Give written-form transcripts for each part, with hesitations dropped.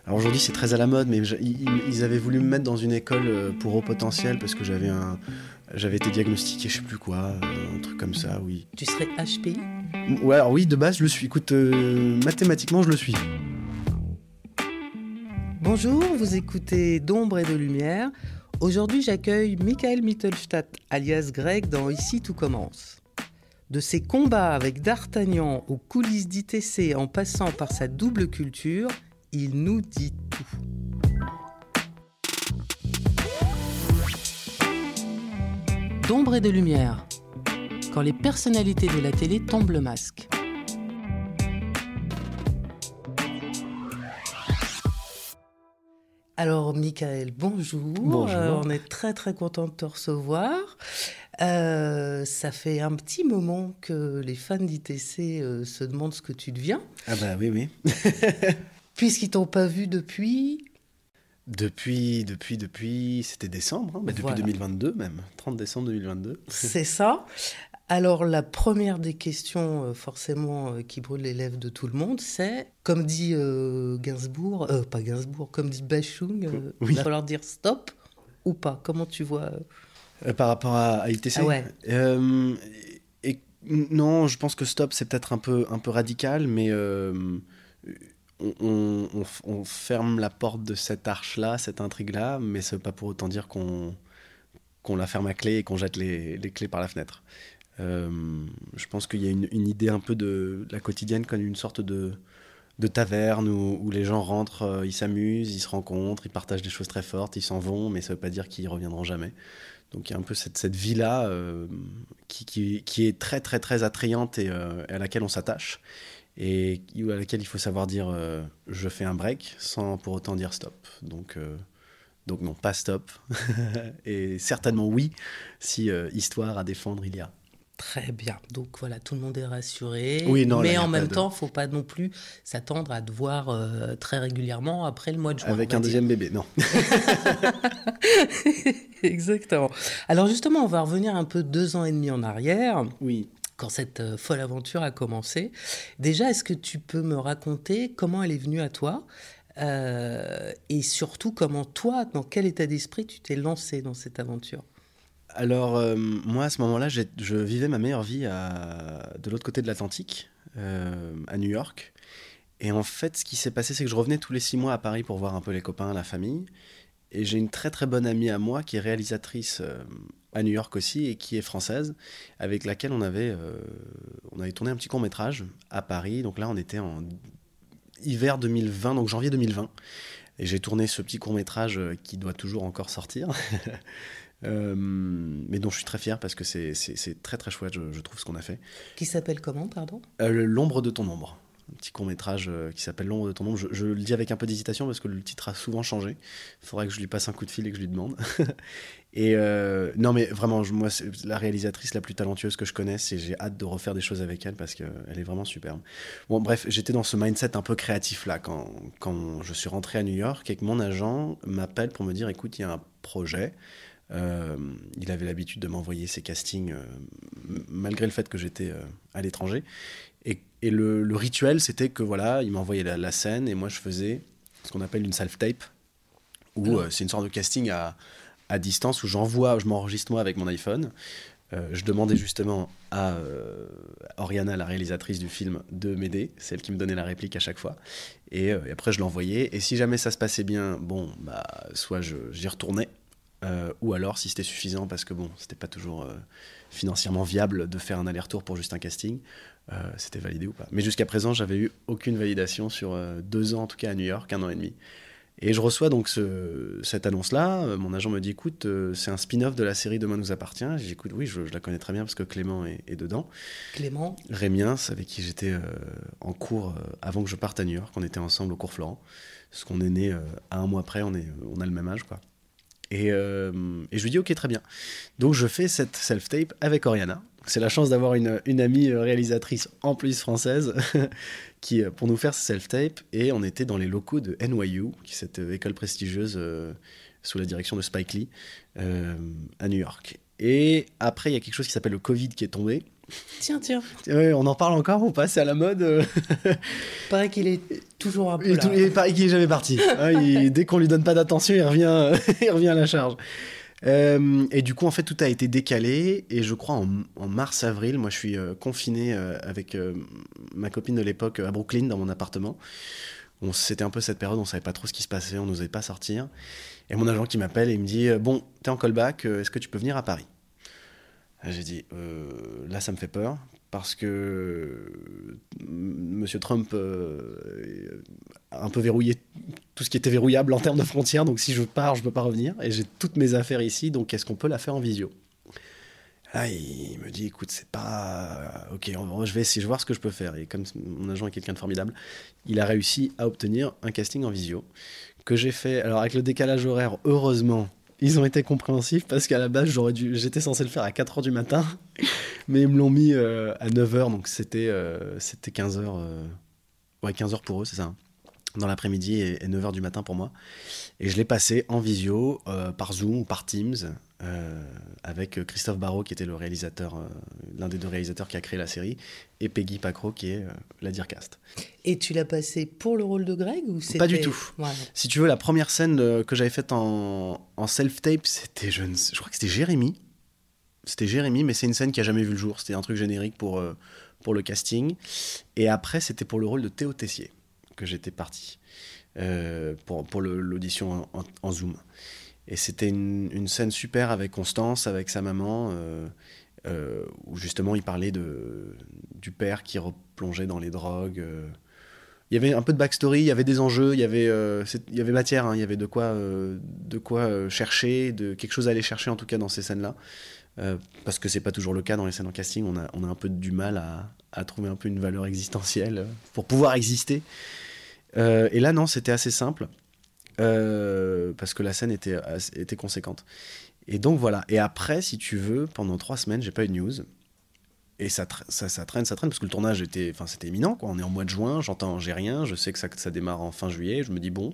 Alors aujourd'hui, c'est très à la mode, mais ils avaient voulu me mettre dans une école pour haut potentiel parce que j'avais été diagnostiqué, je sais plus quoi, un truc comme ça, oui. Tu serais HPI ? Ouais, alors oui, de base, je le suis. Écoute, mathématiquement, je le suis. Bonjour, vous écoutez d'ombre et de lumière. Aujourd'hui, j'accueille Michael Mittelstadt, alias Greg, dans Ici tout commence. De ses combats avec D'Artagnan aux coulisses d'ITC en passant par sa double culture, il nous dit tout. D'ombre et de lumière, quand les personnalités de la télé tombent le masque. Alors, Michael, bonjour. Bonjour. On est très, très content de te recevoir. Ça fait un petit moment que les fans d'ITC se demandent ce que tu deviens. Ah bah oui. Puisqu'ils t'ont pas vu depuis... Depuis, c'était décembre, hein, depuis Voilà. 2022 même, 30 décembre 2022. C'est ça. Alors, la première des questions, forcément, qui brûle les lèvres de tout le monde, c'est, comme dit Gainsbourg, pas Gainsbourg, comme dit Bachung, Oui. il va falloir dire stop ou pas. Comment tu vois Par rapport à ITC. Ah ouais. Non, je pense que stop, c'est peut-être un peu radical, mais on ferme la porte de cette arche-là, cette intrigue-là, mais ça ne veut pas pour autant dire qu'on la ferme à clé et qu'on jette les clés par la fenêtre. Je pense qu'il y a une idée un peu de la quotidienne comme une sorte de taverne où les gens rentrent, ils s'amusent, ils se rencontrent, ils partagent des choses très fortes, ils s'en vont, mais ça ne veut pas dire qu'ils reviendront jamais. Donc il y a un peu cette vie-là qui est très très très attrayante et à laquelle on s'attache et à laquelle il faut savoir dire je fais un break sans pour autant dire stop. Donc non, pas stop. Et certainement oui, si histoire à défendre il y a. Très bien. Donc voilà, tout le monde est rassuré. Oui, non, là, mais y a en pas même de- temps, il ne faut pas non plus s'attendre à te voir très régulièrement après le mois de juin. Avec on va un dire. deuxième bébé, non. Exactement. Alors justement, on va revenir un peu 2 ans et demi en arrière, Oui. quand cette folle aventure a commencé. Déjà, est-ce que tu peux me raconter comment elle est venue à toi et surtout comment toi, dans quel état d'esprit tu t'es lancé dans cette aventure? Alors, moi, à ce moment-là, je vivais ma meilleure vie de l'autre côté de l'Atlantique, à New York. Et en fait, ce qui s'est passé, c'est que je revenais tous les 6 mois à Paris pour voir un peu les copains, la famille. Et j'ai une très très bonne amie à moi qui est réalisatrice à New York aussi et qui est française, avec laquelle on avait tourné un petit court-métrage à Paris. Donc là, on était en hiver 2020, donc janvier 2020. Et j'ai tourné ce petit court-métrage qui doit toujours encore sortir. Mais dont je suis très fier parce que c'est très très chouette, je trouve, ce qu'on a fait. Qui s'appelle comment, pardon? L'ombre de ton ombre. Un petit court-métrage qui s'appelle L'ombre de ton ombre. Je le dis avec un peu d'hésitation parce que le titre a souvent changé. Il faudrait que je lui passe un coup de fil et que je lui demande. Et non, mais vraiment, moi, c'est la réalisatrice la plus talentueuse que je connaisse et j'ai hâte de refaire des choses avec elle parce qu'elle est vraiment superbe. Bon, bref, j'étais dans ce mindset un peu créatif là quand je suis rentré à New York et que mon agent m'appelle pour me dire écoute, il y a un projet. Il avait l'habitude de m'envoyer ses castings malgré le fait que j'étais à l'étranger. Et le rituel, c'était que voilà, il m'envoyait la scène et moi je faisais ce qu'on appelle une self-tape, où c'est une sorte de casting à distance où je m'enregistre moi avec mon iPhone. Je demandais justement à Oriana, la réalisatrice du film, de m'aider. C'est elle qui me donnait la réplique à chaque fois. Et après, je l'envoyais. Et si jamais ça se passait bien, bon, bah, soit j'y retournais, ou alors si c'était suffisant, parce que bon, c'était pas toujours financièrement viable de faire un aller-retour pour juste un casting, c'était validé ou pas. Mais jusqu'à présent, j'avais eu aucune validation sur 2 ans, en tout cas à New York, 1 an et demi. Et je reçois donc cette annonce-là. Mon agent me dit écoute, c'est un spin-off de la série Demain nous appartient. J'ai dit écoute, oui, je la connais très bien parce que Clément est dedans. Clément? Rémiens, avec qui j'étais en cours avant que je parte à New York. On était ensemble au cours Florent. Parce qu'on est né à 1 mois près, on a le même âge, quoi. Et je lui dis ok, très bien. Donc je fais cette self-tape avec Oriana. C'est la chance d'avoir une amie réalisatrice en plus française qui pour nous faire ce self-tape. Et on était dans les locaux de NYU, qui est cette école prestigieuse sous la direction de Spike Lee à New York. Et après, il y a quelque chose qui s'appelle le Covid qui est tombé. Tiens. Ouais, on en parle encore ou pas? C'est à la mode. Paraît qu'il est toujours un peu là. Il paraît qu'il est jamais parti. Dès qu'on lui donne pas d'attention, il revient, il revient à la charge. Et du coup, en fait, tout a été décalé. Et je crois en mars-avril, moi, je suis confiné avec ma copine de l'époque à Brooklyn, dans mon appartement. C'était un peu cette période, on savait pas trop ce qui se passait, on n'osait pas sortir. Et mon agent qui m'appelle et il me dit bon, t'es en callback, est-ce que tu peux venir à Paris? J'ai dit là, ça me fait peur parce que Monsieur Trump a un peu verrouillé tout ce qui était verrouillable en termes de frontières. Donc si je pars, je peux pas revenir. Et j'ai toutes mes affaires ici, donc est-ce qu'on peut la faire en visio? Là, il me dit, écoute, c'est pas... Ok, je vais essayer, je vais voir ce que je peux faire. Et comme mon agent est quelqu'un de formidable, il a réussi à obtenir un casting en visio que j'ai fait. Alors, avec le décalage horaire, heureusement, ils ont été compréhensifs parce qu'à la base, j'étais censé le faire à 4h du matin, mais ils me l'ont mis à 9h, donc c'était 15h. Ouais, 15h pour eux, c'est ça, hein, dans l'après-midi et 9h du matin pour moi. Et je l'ai passé en visio, par Zoom ou par Teams, avec Christophe Barrault, qui était le réalisateur, l'un des deux réalisateurs qui a créé la série, et Peggy Pacro, qui est la Dircast. Et tu l'as passé pour le rôle de Greg ou c'était... Pas du tout. Ouais. Si tu veux, la première scène que j'avais faite en self-tape, c'était, je crois que c'était Jérémy. C'était Jérémy, mais c'est une scène qui a jamais vu le jour. C'était un truc générique pour le casting. Et après, c'était pour le rôle de Théo Tessier que j'étais parti pour l'audition en Zoom. Et c'était une scène super avec Constance, avec sa maman, où justement il parlait du père qui replongeait dans les drogues. Il y avait un peu de backstory, il y avait des enjeux, il y avait matière, hein, il y avait de quoi chercher, quelque chose à aller chercher en tout cas dans ces scènes-là. Parce que c'est pas toujours le cas dans les scènes en casting, on a un peu du mal à trouver un peu une valeur existentielle pour pouvoir exister. Et là, non, c'était assez simple. Parce que la scène était conséquente. Et donc voilà. Et après, si tu veux, pendant 3 semaines, j'ai pas eu de news. Et ça traîne, parce que le tournage c'était imminent, quoi. On est en mois de juin, j'ai rien, je sais que ça démarre en fin juillet. Je me dis bon,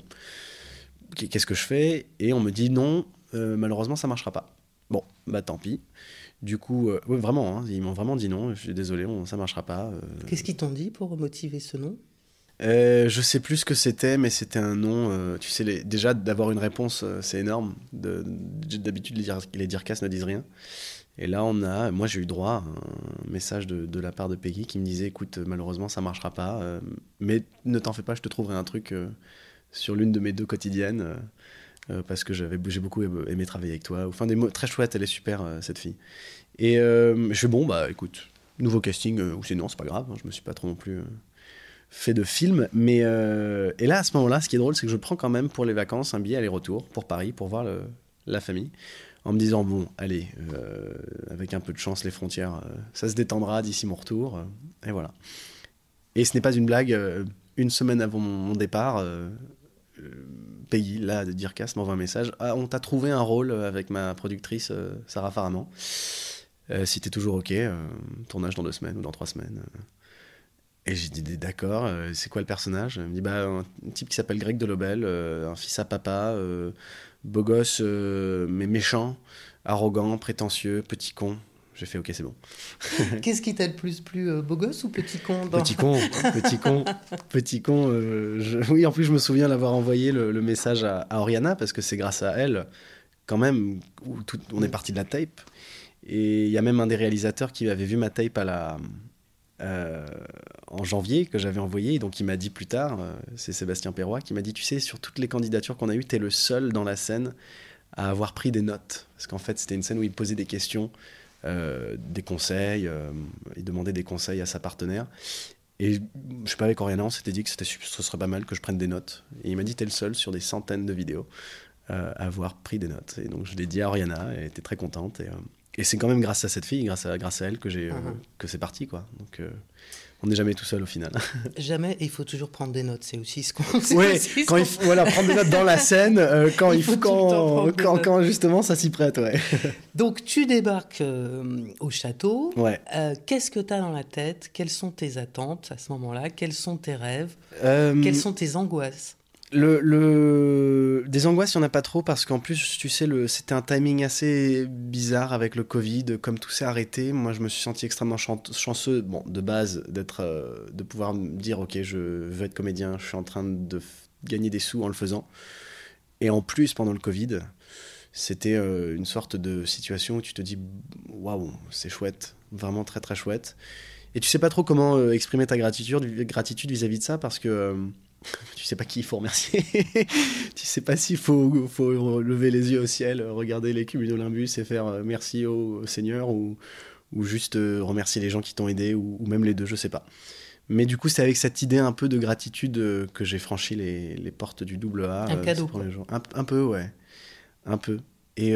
qu'est-ce que je fais? Et on me dit non, malheureusement ça marchera pas. Bon, bah tant pis. Du coup, ouais, vraiment, hein, ils m'ont vraiment dit non. Je suis désolé, ça marchera pas. Qu'est-ce qu'ils t'ont dit pour motiver ce nom? Je sais plus ce que c'était, mais c'était un nom. Tu sais, déjà d'avoir une réponse, c'est énorme. D'habitude, les Dircast ne disent rien. Et là, moi, j'ai eu droit à un message de la part de Peggy qui me disait, écoute, malheureusement, ça marchera pas, mais ne t'en fais pas, je te trouverai un truc sur l'une de mes 2 quotidiennes, parce que j'ai beaucoup aimé travailler avec toi. Enfin, des mots très chouettes, elle est super, cette fille. Et je fais bon, bah écoute, nouveau casting, ou sinon, c'est pas grave, hein, je me suis pas trop non plus fait de film, mais et là à ce moment-là, ce qui est drôle, c'est que je prends quand même pour les vacances un billet aller-retour pour Paris pour voir la famille, en me disant bon, allez, avec un peu de chance, les frontières, ça se détendra d'ici mon retour, et voilà. Et ce n'est pas une blague. Une semaine avant mon départ, Peggy, là, de Dircast, m'envoie un message. Ah, on t'a trouvé un rôle avec ma productrice Sarah Faraman. Si t'es toujours ok, tournage dans 2 semaines ou dans 3 semaines. Et j'ai dit d'accord, c'est quoi le personnage? Elle me dit bah, un type qui s'appelle Greg Delobel, un fils à papa, beau gosse, mais méchant, arrogant, prétentieux, petit con. J'ai fait ok, c'est bon. Qu'est-ce qui t'a le plus plu, beau gosse ou petit con Petit con. Oui, en plus, je me souviens l'avoir envoyé le message à Oriana, parce que c'est grâce à elle, quand même, où on est parti de la tape. Et il y a même un des réalisateurs qui avait vu ma tape en janvier, que j'avais envoyé, donc il m'a dit plus tard, c'est Sébastien Perroy, qui m'a dit, tu sais, sur toutes les candidatures qu'on a eues, t'es le seul dans la scène à avoir pris des notes. Parce qu'en fait, c'était une scène où il posait des questions, des conseils, il demandait des conseils à sa partenaire. Et je sais pas, avec Oriana, on s'était dit que ce serait pas mal que je prenne des notes. Et il m'a dit, t'es le seul sur des centaines de vidéos à avoir pris des notes. Et donc je l'ai dit à Oriana, elle était très contente. Et c'est quand même grâce à cette fille, grâce à elle que c'est parti, quoi. Donc on n'est jamais tout seul au final. Jamais, et il faut toujours prendre des notes, c'est aussi ce qu'on... Oui, voilà, prendre des notes dans la scène, quand justement ça s'y prête, ouais. Donc tu débarques au château, ouais. Qu'est-ce que tu as dans la tête? Quelles sont tes attentes à ce moment-là? Quels sont tes rêves? Quelles sont tes angoisses? Des angoisses, il n'y en a pas trop parce qu'en plus, tu sais, c'était un timing assez bizarre avec le Covid. Comme tout s'est arrêté, moi, je me suis senti extrêmement chanceux, bon, de base, de pouvoir me dire, ok, je veux être comédien, je suis en train de gagner des sous en le faisant. Et en plus, pendant le Covid, c'était une sorte de situation où tu te dis, waouh, c'est chouette, vraiment très très chouette. Et tu sais pas trop comment exprimer ta gratitude vis-à-vis de ça parce que tu sais pas qui il faut remercier. Tu sais pas s'il faut lever les yeux au ciel, regarder les cumulonimbus et faire merci au Seigneur ou juste remercier les gens qui t'ont aidé ou même les deux, je sais pas. Mais du coup, c'est avec cette idée un peu de gratitude que j'ai franchi les portes du double A. Un cadeau. Pour les gens. Un peu, ouais. Un peu. Et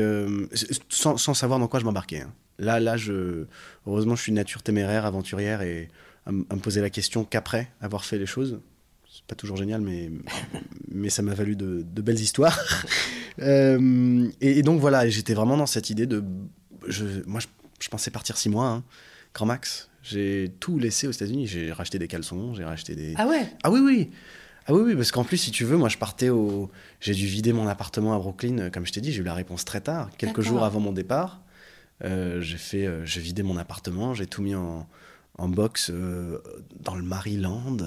sans savoir dans quoi je m'embarquais. Hein. Heureusement, je suis de nature téméraire, aventurière et à me poser la question qu'après avoir fait les choses. C'est pas toujours génial, mais ça m'a valu de belles histoires. Et donc voilà, j'étais vraiment dans cette idée de... Moi, je pensais partir 6 mois, hein, grand max. J'ai tout laissé aux États-Unis. J'ai racheté des caleçons, j'ai racheté des... Ah ouais? Ah oui, oui. Ah oui, oui, parce qu'en plus, si tu veux, moi, je partais au... J'ai dû vider mon appartement à Brooklyn, comme je t'ai dit, j'ai eu la réponse très tard, quelques jours avant mon départ. J'ai vidé mon appartement, j'ai tout mis en box dans le Maryland,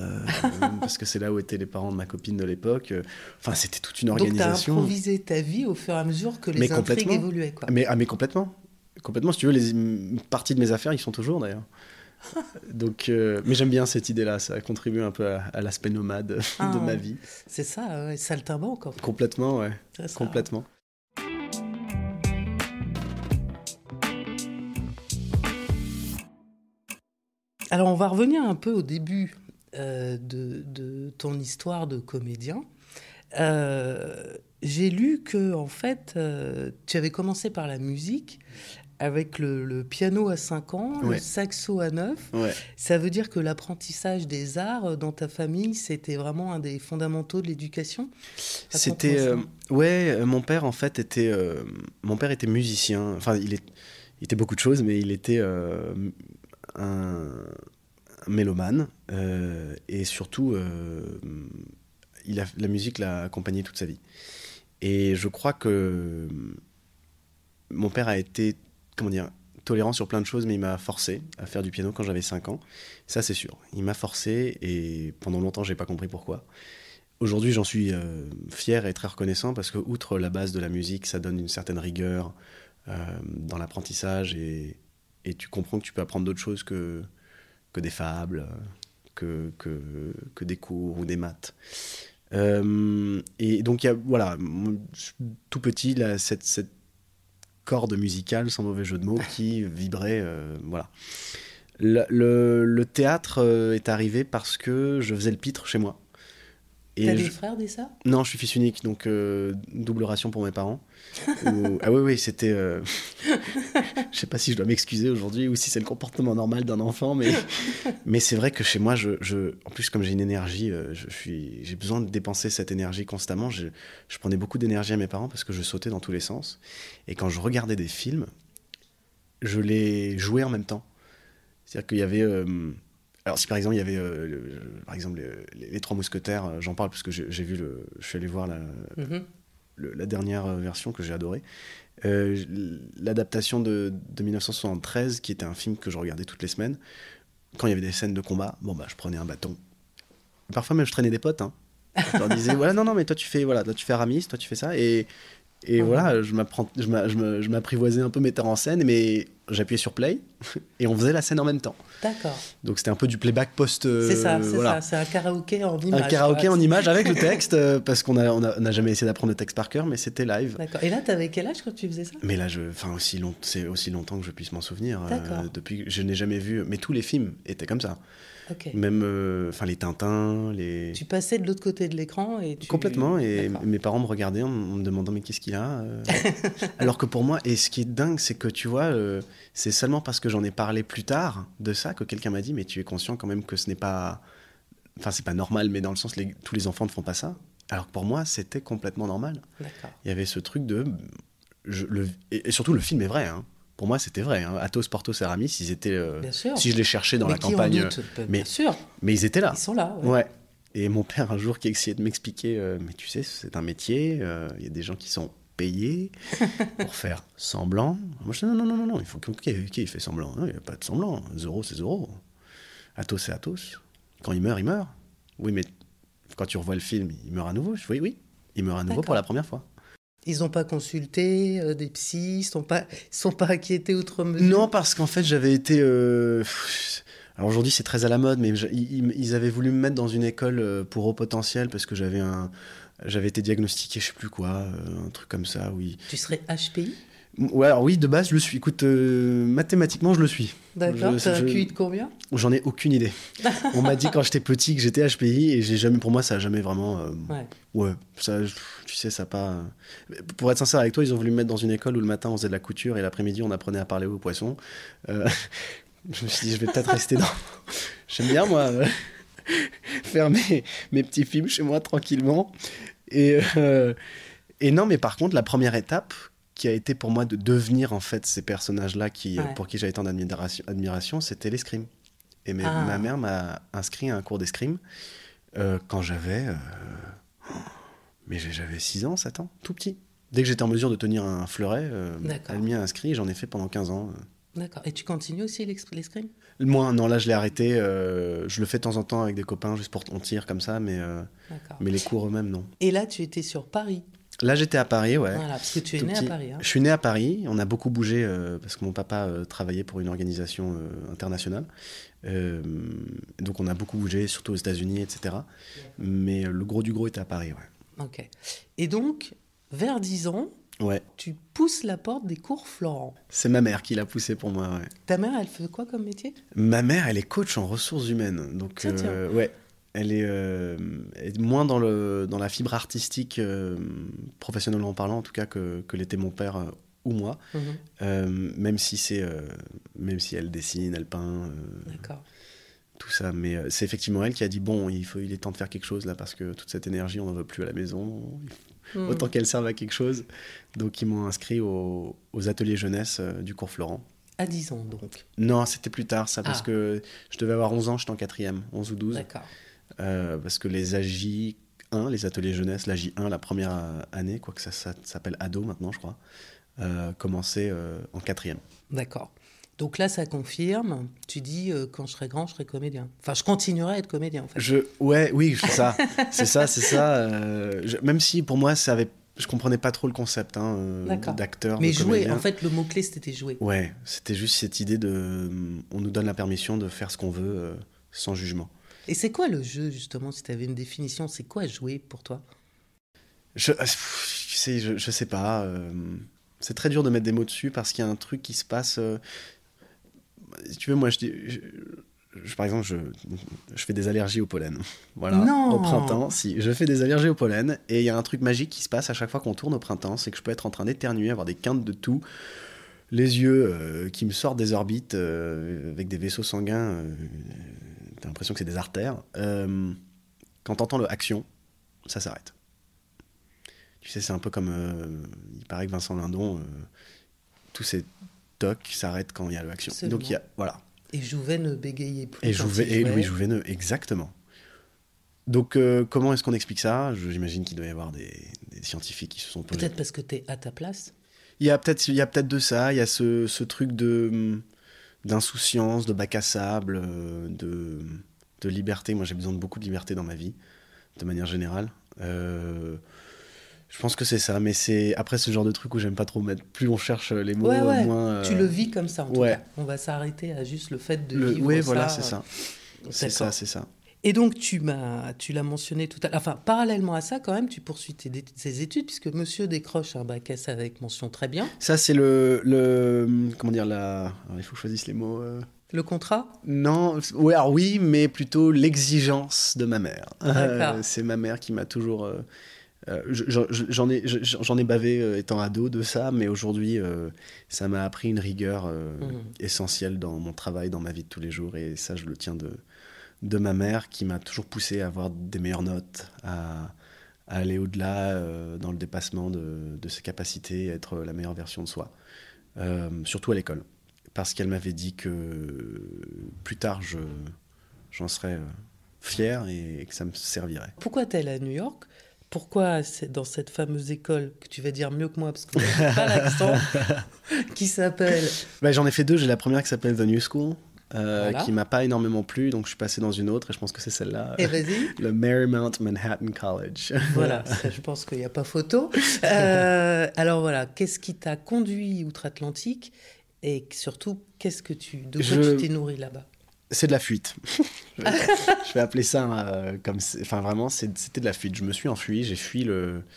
parce que c'est là où étaient les parents de ma copine de l'époque. Enfin, c'était toute une organisation. Donc, tu as improvisé ta vie au fur et à mesure que les intrigues évoluaient, quoi. Mais complètement. Complètement, si tu veux, une partie de mes affaires, ils sont toujours, d'ailleurs. Donc, mais j'aime bien cette idée-là, ça a contribué un peu à l'aspect nomade de ma vie. C'est ça, ouais, saltimbanque, en fait. Complètement, ouais. Complètement. Alors, on va revenir un peu au début de ton histoire de comédien. J'ai lu que, en fait, tu avais commencé par la musique avec le piano à 5 ans, ouais. Le saxo à 9. Ouais. Ça veut dire que l'apprentissage des arts dans ta famille, c'était vraiment un des fondamentaux de l'éducation? C'était... ouais, mon père, en fait, était musicien. Enfin, il était beaucoup de choses, mais il était un mélomane. Et surtout, la musique l'a accompagné toute sa vie. Et je crois que mon père a été, tolérant sur plein de choses, mais il m'a forcé à faire du piano quand j'avais 5 ans. Ça, c'est sûr. Il m'a forcé et pendant longtemps, j'ai pas compris pourquoi. Aujourd'hui, j'en suis fier et très reconnaissant parce que, outre la base de la musique, ça donne une certaine rigueur dans l'apprentissage et tu comprends que tu peux apprendre d'autres choses que des fables, que des cours ou des maths. Et donc, voilà, tout petit, cette corde musicale, sans mauvais jeu de mots, qui vibrait. Voilà. Le théâtre est arrivé parce que je faisais le pitre chez moi. T'as des frères, des sœurs? Non, je suis fils unique, donc double ration pour mes parents. Ah oui, c'était... je sais pas si je dois m'excuser aujourd'hui ou si c'est le comportement normal d'un enfant, mais c'est vrai que chez moi, en plus, comme j'ai une énergie, j'ai besoin de dépenser cette énergie constamment. Je prenais beaucoup d'énergie à mes parents parce que je sautais dans tous les sens. Et quand je regardais des films, je les jouais en même temps. C'est-à-dire qu'il y avait... alors si par exemple il y avait les Trois Mousquetaires, j'en parle parce que je suis allé voir la dernière version que j'ai adorée, l'adaptation de 1973 qui était un film que je regardais toutes les semaines. Quand il y avait des scènes de combat, je prenais un bâton. Parfois même je traînais des potes. Hein. Je leur disais voilà non mais toi tu fais Aramis, toi tu fais ça et voilà, je m'apprivoisais un peu metteur en scène, mais j'appuyais sur play et on faisait la scène en même temps. D'accord. Donc c'était un peu du playback post. C'est ça, c'est un karaoké en image. Un karaoké en image avec le texte, parce qu'on n'a jamais essayé d'apprendre le texte par cœur, mais c'était live. D'accord. Et là, t'avais quel âge quand tu faisais ça? Mais là, c'est aussi longtemps que je puisse m'en souvenir. Depuis, je n'ai jamais vu, mais tous les films étaient comme ça. Okay. Même les Tintins, Tu passais de l'autre côté de l'écran et Complètement, et mes parents me regardaient en me demandant mais qu'est-ce qu'il a Alors que pour moi, et ce qui est dingue, c'est que tu vois, c'est seulement parce que j'en ai parlé plus tard de ça que quelqu'un m'a dit mais tu es conscient quand même que ce n'est pas... Enfin, c'est pas normal, mais dans le sens, tous les enfants ne font pas ça. Alors que pour moi, c'était complètement normal. D'accord. Il y avait ce truc de... Et surtout, le film est vrai, hein. Pour moi, c'était vrai. Hein. Athos, Porthos, Aramis, ils étaient... Bien sûr. Si je les cherchais dans la campagne... Bien sûr. Mais ils étaient là. Ils sont là. Ouais. Et mon père, un jour, qui a essayé de m'expliquer, mais tu sais, c'est un métier, il y a des gens qui sont payés pour faire semblant. Moi, je dis non, il faut qui fait semblant. Non, il n'y a pas de semblant. Zéro, c'est zéro. Athos, c'est Athos. Quand il meurt, il meurt. Oui, mais quand tu revois le film, il meurt à nouveau. Je dis, oui, il meurt à nouveau pour la première fois. Ils n'ont pas consulté des psys, ils ne sont pas inquiétés outre mesure? Non, parce qu'en fait, j'avais été... Alors aujourd'hui, c'est très à la mode, mais ils avaient voulu me mettre dans une école pour haut potentiel parce que j'avais été diagnostiqué, je sais plus quoi, un truc comme ça, oui. Tu serais HPI? Ouais, alors oui, de base, je le suis. Écoute, mathématiquement, je le suis. D'accord, t'as un QI de combien? J'en ai aucune idée. On m'a dit quand j'étais petit que j'étais HPI et pour moi, ça n'a jamais vraiment... Ouais, ça, tu sais, ça n'a pas... Pour être sincère avec toi, ils ont voulu me mettre dans une école où le matin, on faisait de la couture et l'après-midi, on apprenait à parler aux poissons. Je me suis dit, je vais peut-être rester dans... J'aime bien, moi, faire mes petits films chez moi, tranquillement. Et non, mais par contre, la première étape qui a été pour moi de devenir, en fait, ces personnages-là pour qui j'avais tant d'admiration, c'était l'escrime. Et ma mère m'a inscrit à un cours d'escrime quand j'avais... mais j'avais 6 ans, 7 ans, tout petit. Dès que j'étais en mesure de tenir un fleuret, elle m'y a inscrit et j'en ai fait pendant 15 ans. D'accord. Et tu continues aussi l'escrime? Moi, non, là, je l'ai arrêté. Je le fais de temps en temps avec des copains, juste pour on tire comme ça, mais les cours eux-mêmes, non. Et là, tu étais sur Paris? Là, j'étais à Paris, ouais. Voilà, parce que tu es né à Paris. Hein. Je suis né à Paris. On a beaucoup bougé parce que mon papa travaillait pour une organisation internationale. Donc, on a beaucoup bougé, surtout aux États-Unis, etc. Mais le gros du gros était à Paris, ouais. Ok. Et donc, vers 10 ans, tu pousses la porte des cours Florent. C'est ma mère qui l'a poussé pour moi, ouais. Ta mère, elle fait quoi comme métier? Ma mère, elle est coach en ressources humaines. Donc, ouais. Elle est moins dans la fibre artistique, professionnellement parlant, en tout cas, que l'était mon père ou moi. Même si elle dessine, elle peint, tout ça. Mais c'est effectivement elle qui a dit, bon, il est temps de faire quelque chose là, parce que toute cette énergie, on n'en veut plus à la maison. Autant qu'elle serve à quelque chose. Donc, ils m'ont inscrit aux ateliers jeunesse du cours Florent. À 10 ans, donc? Non, c'était plus tard, ça, parce que je devais avoir 11 ans, j'étais en 4e, 11 ou 12. D'accord. Parce que les AJ1, les ateliers jeunesse, l'AJ1, la première année, quoique ça s'appelle ado maintenant, je crois, commençait en 4e. D'accord. Donc là, ça confirme. Tu dis, quand je serai grand, je serai comédien. Enfin, je continuerai à être comédien, en fait. Oui, c'est ça. c'est ça. Même si, pour moi, je comprenais pas trop le concept d'acteur. Mais jouer, en fait, le mot-clé, c'était jouer. Ouais, c'était juste cette idée on nous donne la permission de faire ce qu'on veut sans jugement. Et c'est quoi le jeu, justement, si tu avais une définition? C'est quoi jouer pour toi? Je sais pas. C'est très dur de mettre des mots dessus parce qu'il y a un truc qui se passe. Si tu veux, moi, par exemple, je fais des allergies au pollen. Voilà. Non. Au printemps, si. Je fais des allergies au pollen. Et il y a un truc magique qui se passe à chaque fois qu'on tourne au printemps, c'est que je peux être en train d'éternuer, avoir des quintes de toux, les yeux qui me sortent des orbites avec des vaisseaux sanguins. T'as l'impression que c'est des artères. Quand t'entends le action, ça s'arrête. Tu sais, c'est un peu comme... il paraît que Vincent Lindon, tous ces tocs s'arrêtent quand il y a le action. Absolument. Donc, voilà. Et Jouvet ne bégayait plus. Et Louis Jouvet, exactement. Donc, comment est-ce qu'on explique ça? J'imagine qu'il doit y avoir des scientifiques qui se sont posés. Peut-être parce que t'es à ta place. Il y a peut-être de ça. Il y a ce truc d'insouciance, de bac à sable, de liberté. Moi, j'ai besoin de beaucoup de liberté dans ma vie, de manière générale. Je pense que c'est ça, mais c'est après ce genre de truc où j'aime pas trop mettre. Plus on cherche les mots, moins. Tu le vis comme ça, en tout cas. On va s'arrêter à juste le fait de vivre ça. Oui, voilà, c'est ça. C'est ça. Et donc, tu l'as mentionné tout à l'heure. Enfin, parallèlement à ça, quand même, tu poursuis tes études, puisque monsieur décroche un bac S avec mention très bien. Ça, c'est comment dire, alors, il faut que je choisisse les mots. Le contrat? Non, alors oui, mais plutôt l'exigence de ma mère. C'est ma mère qui m'a toujours... j'en ai bavé étant ado de ça, mais aujourd'hui, ça m'a appris une rigueur essentielle dans mon travail, dans ma vie de tous les jours, et ça, je le tiens de ma mère, qui m'a toujours poussé à avoir des meilleures notes, à aller au-delà dans le dépassement de ses capacités, à être la meilleure version de soi, surtout à l'école. Parce qu'elle m'avait dit que plus tard, j'en serais fier et que ça me servirait. Pourquoi t'es allé à New York? Pourquoi c'est dans cette fameuse école, que tu vas dire mieux que moi, parce que je n'ai pas l'accent, qui s'appelle... J'en ai fait 2. J'ai la première qui s'appelle The New School, Voilà. qui m'a pas énormément plu, donc je suis passé dans une autre et je pense que c'est celle-là. Et vas-y. Le Marymount Manhattan College. Voilà, ça, je pense qu'il n'y a pas photo. Alors voilà, qu'est-ce qui t'a conduit outre-Atlantique et surtout, de quoi tu t'es nourri là-bas? C'est de la fuite. Je vais appeler ça enfin vraiment, c'était de la fuite. Je me suis enfui,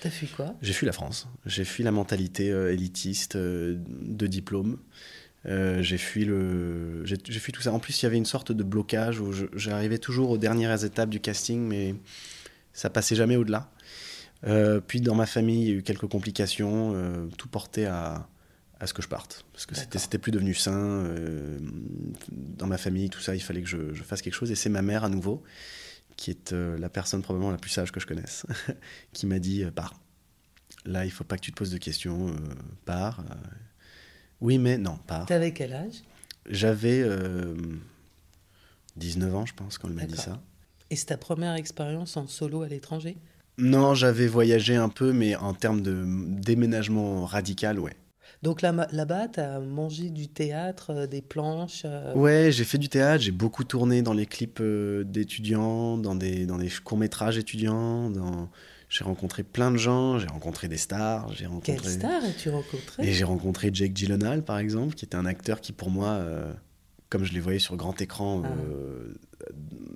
T'as fui quoi? j'ai fui la France. J'ai fui la mentalité élitiste de diplôme. J'ai fui tout ça. En plus, il y avait une sorte de blocage où j'arrivais toujours aux dernières étapes du casting, mais ça passait jamais au-delà. Puis dans ma famille, il y a eu quelques complications. Tout portait à ce que je parte. Parce que c'était plus devenu sain. Dans ma famille, tout ça, il fallait que je fasse quelque chose. Et c'est ma mère, à nouveau, qui est la personne probablement la plus sage que je connaisse, qui m'a dit « Pars. Là, il faut pas que tu te poses de questions. Pars. Oui, mais non, pars. » T'avais quel âge? J'avais 19 ans, je pense, quand elle m'a dit ça. Et c'est ta première expérience en solo à l'étranger? Non, j'avais voyagé un peu, mais en termes de déménagement radical, ouais. Donc là-bas, tu as mangé du théâtre, des planches. Ouais, j'ai fait du théâtre, j'ai beaucoup tourné dans les clips d'étudiants, dans des courts-métrages étudiants. J'ai rencontré plein de gens, j'ai rencontré des stars. Quelle star as-tu rencontré? Et j'ai rencontré Jake Gyllenhaal, par exemple, qui était un acteur qui, pour moi, comme je les voyais sur grand écran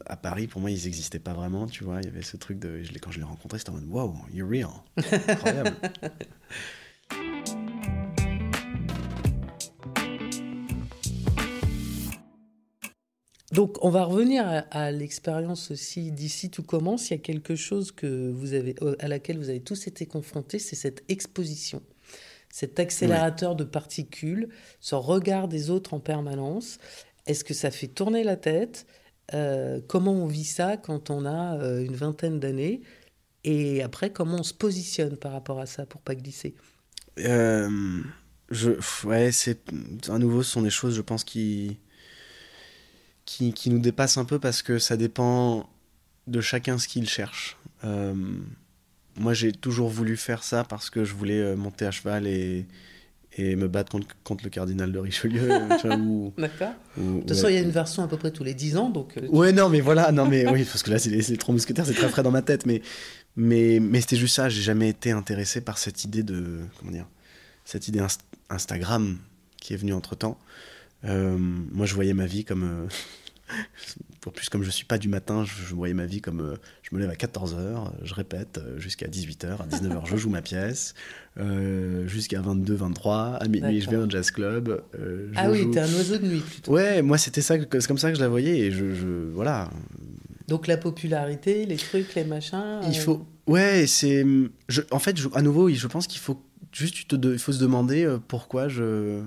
à Paris, pour moi, ils n'existaient pas vraiment, tu vois. Il y avait ce truc de... Quand je l'ai rencontré, c'était en mode « Wow, you're real !» Incroyable. Donc, on va revenir à l'expérience aussi d'Ici Tout Commence. Il y a quelque chose à laquelle vous avez tous été confrontés, c'est cette exposition, cet accélérateur de particules, ce regard des autres en permanence. Est-ce que ça fait tourner la tête? Comment on vit ça quand on a une vingtaine d'années? Et après, comment on se positionne par rapport à ça pour pas glisser? Ouais, à nouveau, ce sont des choses, je pense, qui nous dépassent un peu parce que ça dépend de chacun ce qu'il cherche. Moi, j'ai toujours voulu faire ça parce que je voulais monter à cheval et me battre contre le cardinal de Richelieu. Tu vois, D'accord. De toute façon, il y a une version à peu près tous les 10 ans. Donc, ouais, non, mais voilà. Non, mais oui, parce que là, c'est les Trois Mousquetaires, c'est très frais dans ma tête. Mais c'était juste ça. J'ai jamais été intéressé par cette idée cette idée Instagram qui est venue entre-temps. Moi, je voyais ma vie comme... pour plus, comme je suis pas du matin, je voyais ma vie comme... je me lève à 14h, je répète jusqu'à 18h, à 19h, je joue ma pièce, jusqu'à 22, 23, à minuit, je vais à un jazz club. Oui, t'es un oiseau de nuit, plutôt. Ouais, moi, c'est comme ça que je la voyais, et voilà. Donc, la popularité, les trucs, les machins... Il faut... Ouais, en fait, à nouveau, je pense qu'il faut juste il faut se demander pourquoi je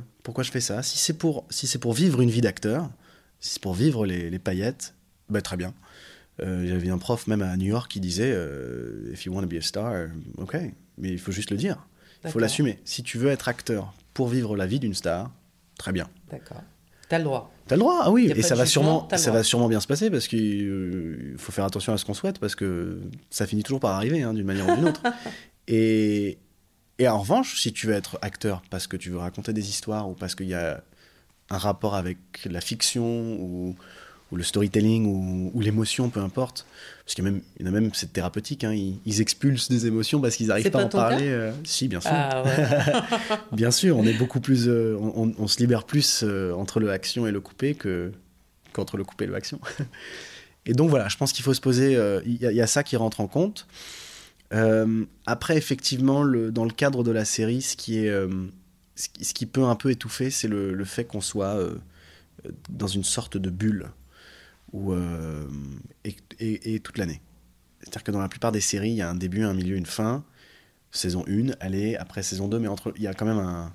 fais ça. Si c'est pour vivre une vie d'acteur, si c'est pour vivre les paillettes, très bien. J'avais un prof même à New York qui disait if you want to be a star, ok, mais il faut juste le dire. Il faut l'assumer. Si tu veux être acteur pour vivre la vie d'une star, très bien. D'accord. T'as le droit. T'as le droit, ah oui, et ça va sûrement bien se passer parce qu'il faut faire attention à ce qu'on souhaite parce que ça finit toujours par arriver d'une manière ou d'une autre. Et en revanche, si tu veux être acteur parce que tu veux raconter des histoires ou parce qu'il y a un rapport avec la fiction ou le storytelling ou l'émotion, peu importe, parce qu'il y en a même, c'est thérapeutique, ils expulsent des émotions parce qu'ils n'arrivent pas à en parler. Si, bien sûr. Ah, ouais. Bien sûr, on est beaucoup plus, on se libère plus entre le action et le coupé qu'entre le coupé et le action. Et donc voilà, je pense qu'il faut se poser, il y a ça qui rentre en compte. Après, effectivement, dans le cadre de la série, ce qui peut un peu étouffer, c'est le fait qu'on soit dans une sorte de bulle et toute l'année. C'est-à-dire que dans la plupart des séries, il y a un début, un milieu, une fin. Saison 1, après saison 2, mais il y a quand même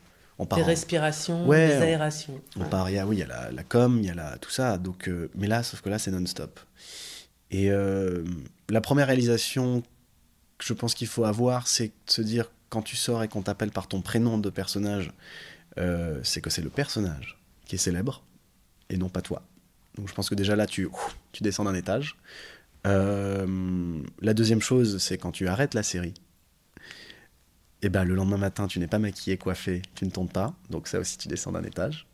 des respirations, des aérations. Il y a la com, il y a tout ça. Donc, mais là, sauf que là, c'est non-stop. Et la première réalisation que je pense qu'il faut avoir, c'est de se dire, quand tu sors et qu'on t'appelle par ton prénom de personnage, c'est que c'est le personnage qui est célèbre et non pas toi. Donc je pense que déjà là, tu descends d'un étage. La deuxième chose, c'est quand tu arrêtes la série, et ben, le lendemain matin, tu n'es pas maquillé, coiffé, tu ne tombes pas. Donc ça aussi, tu descends d'un étage.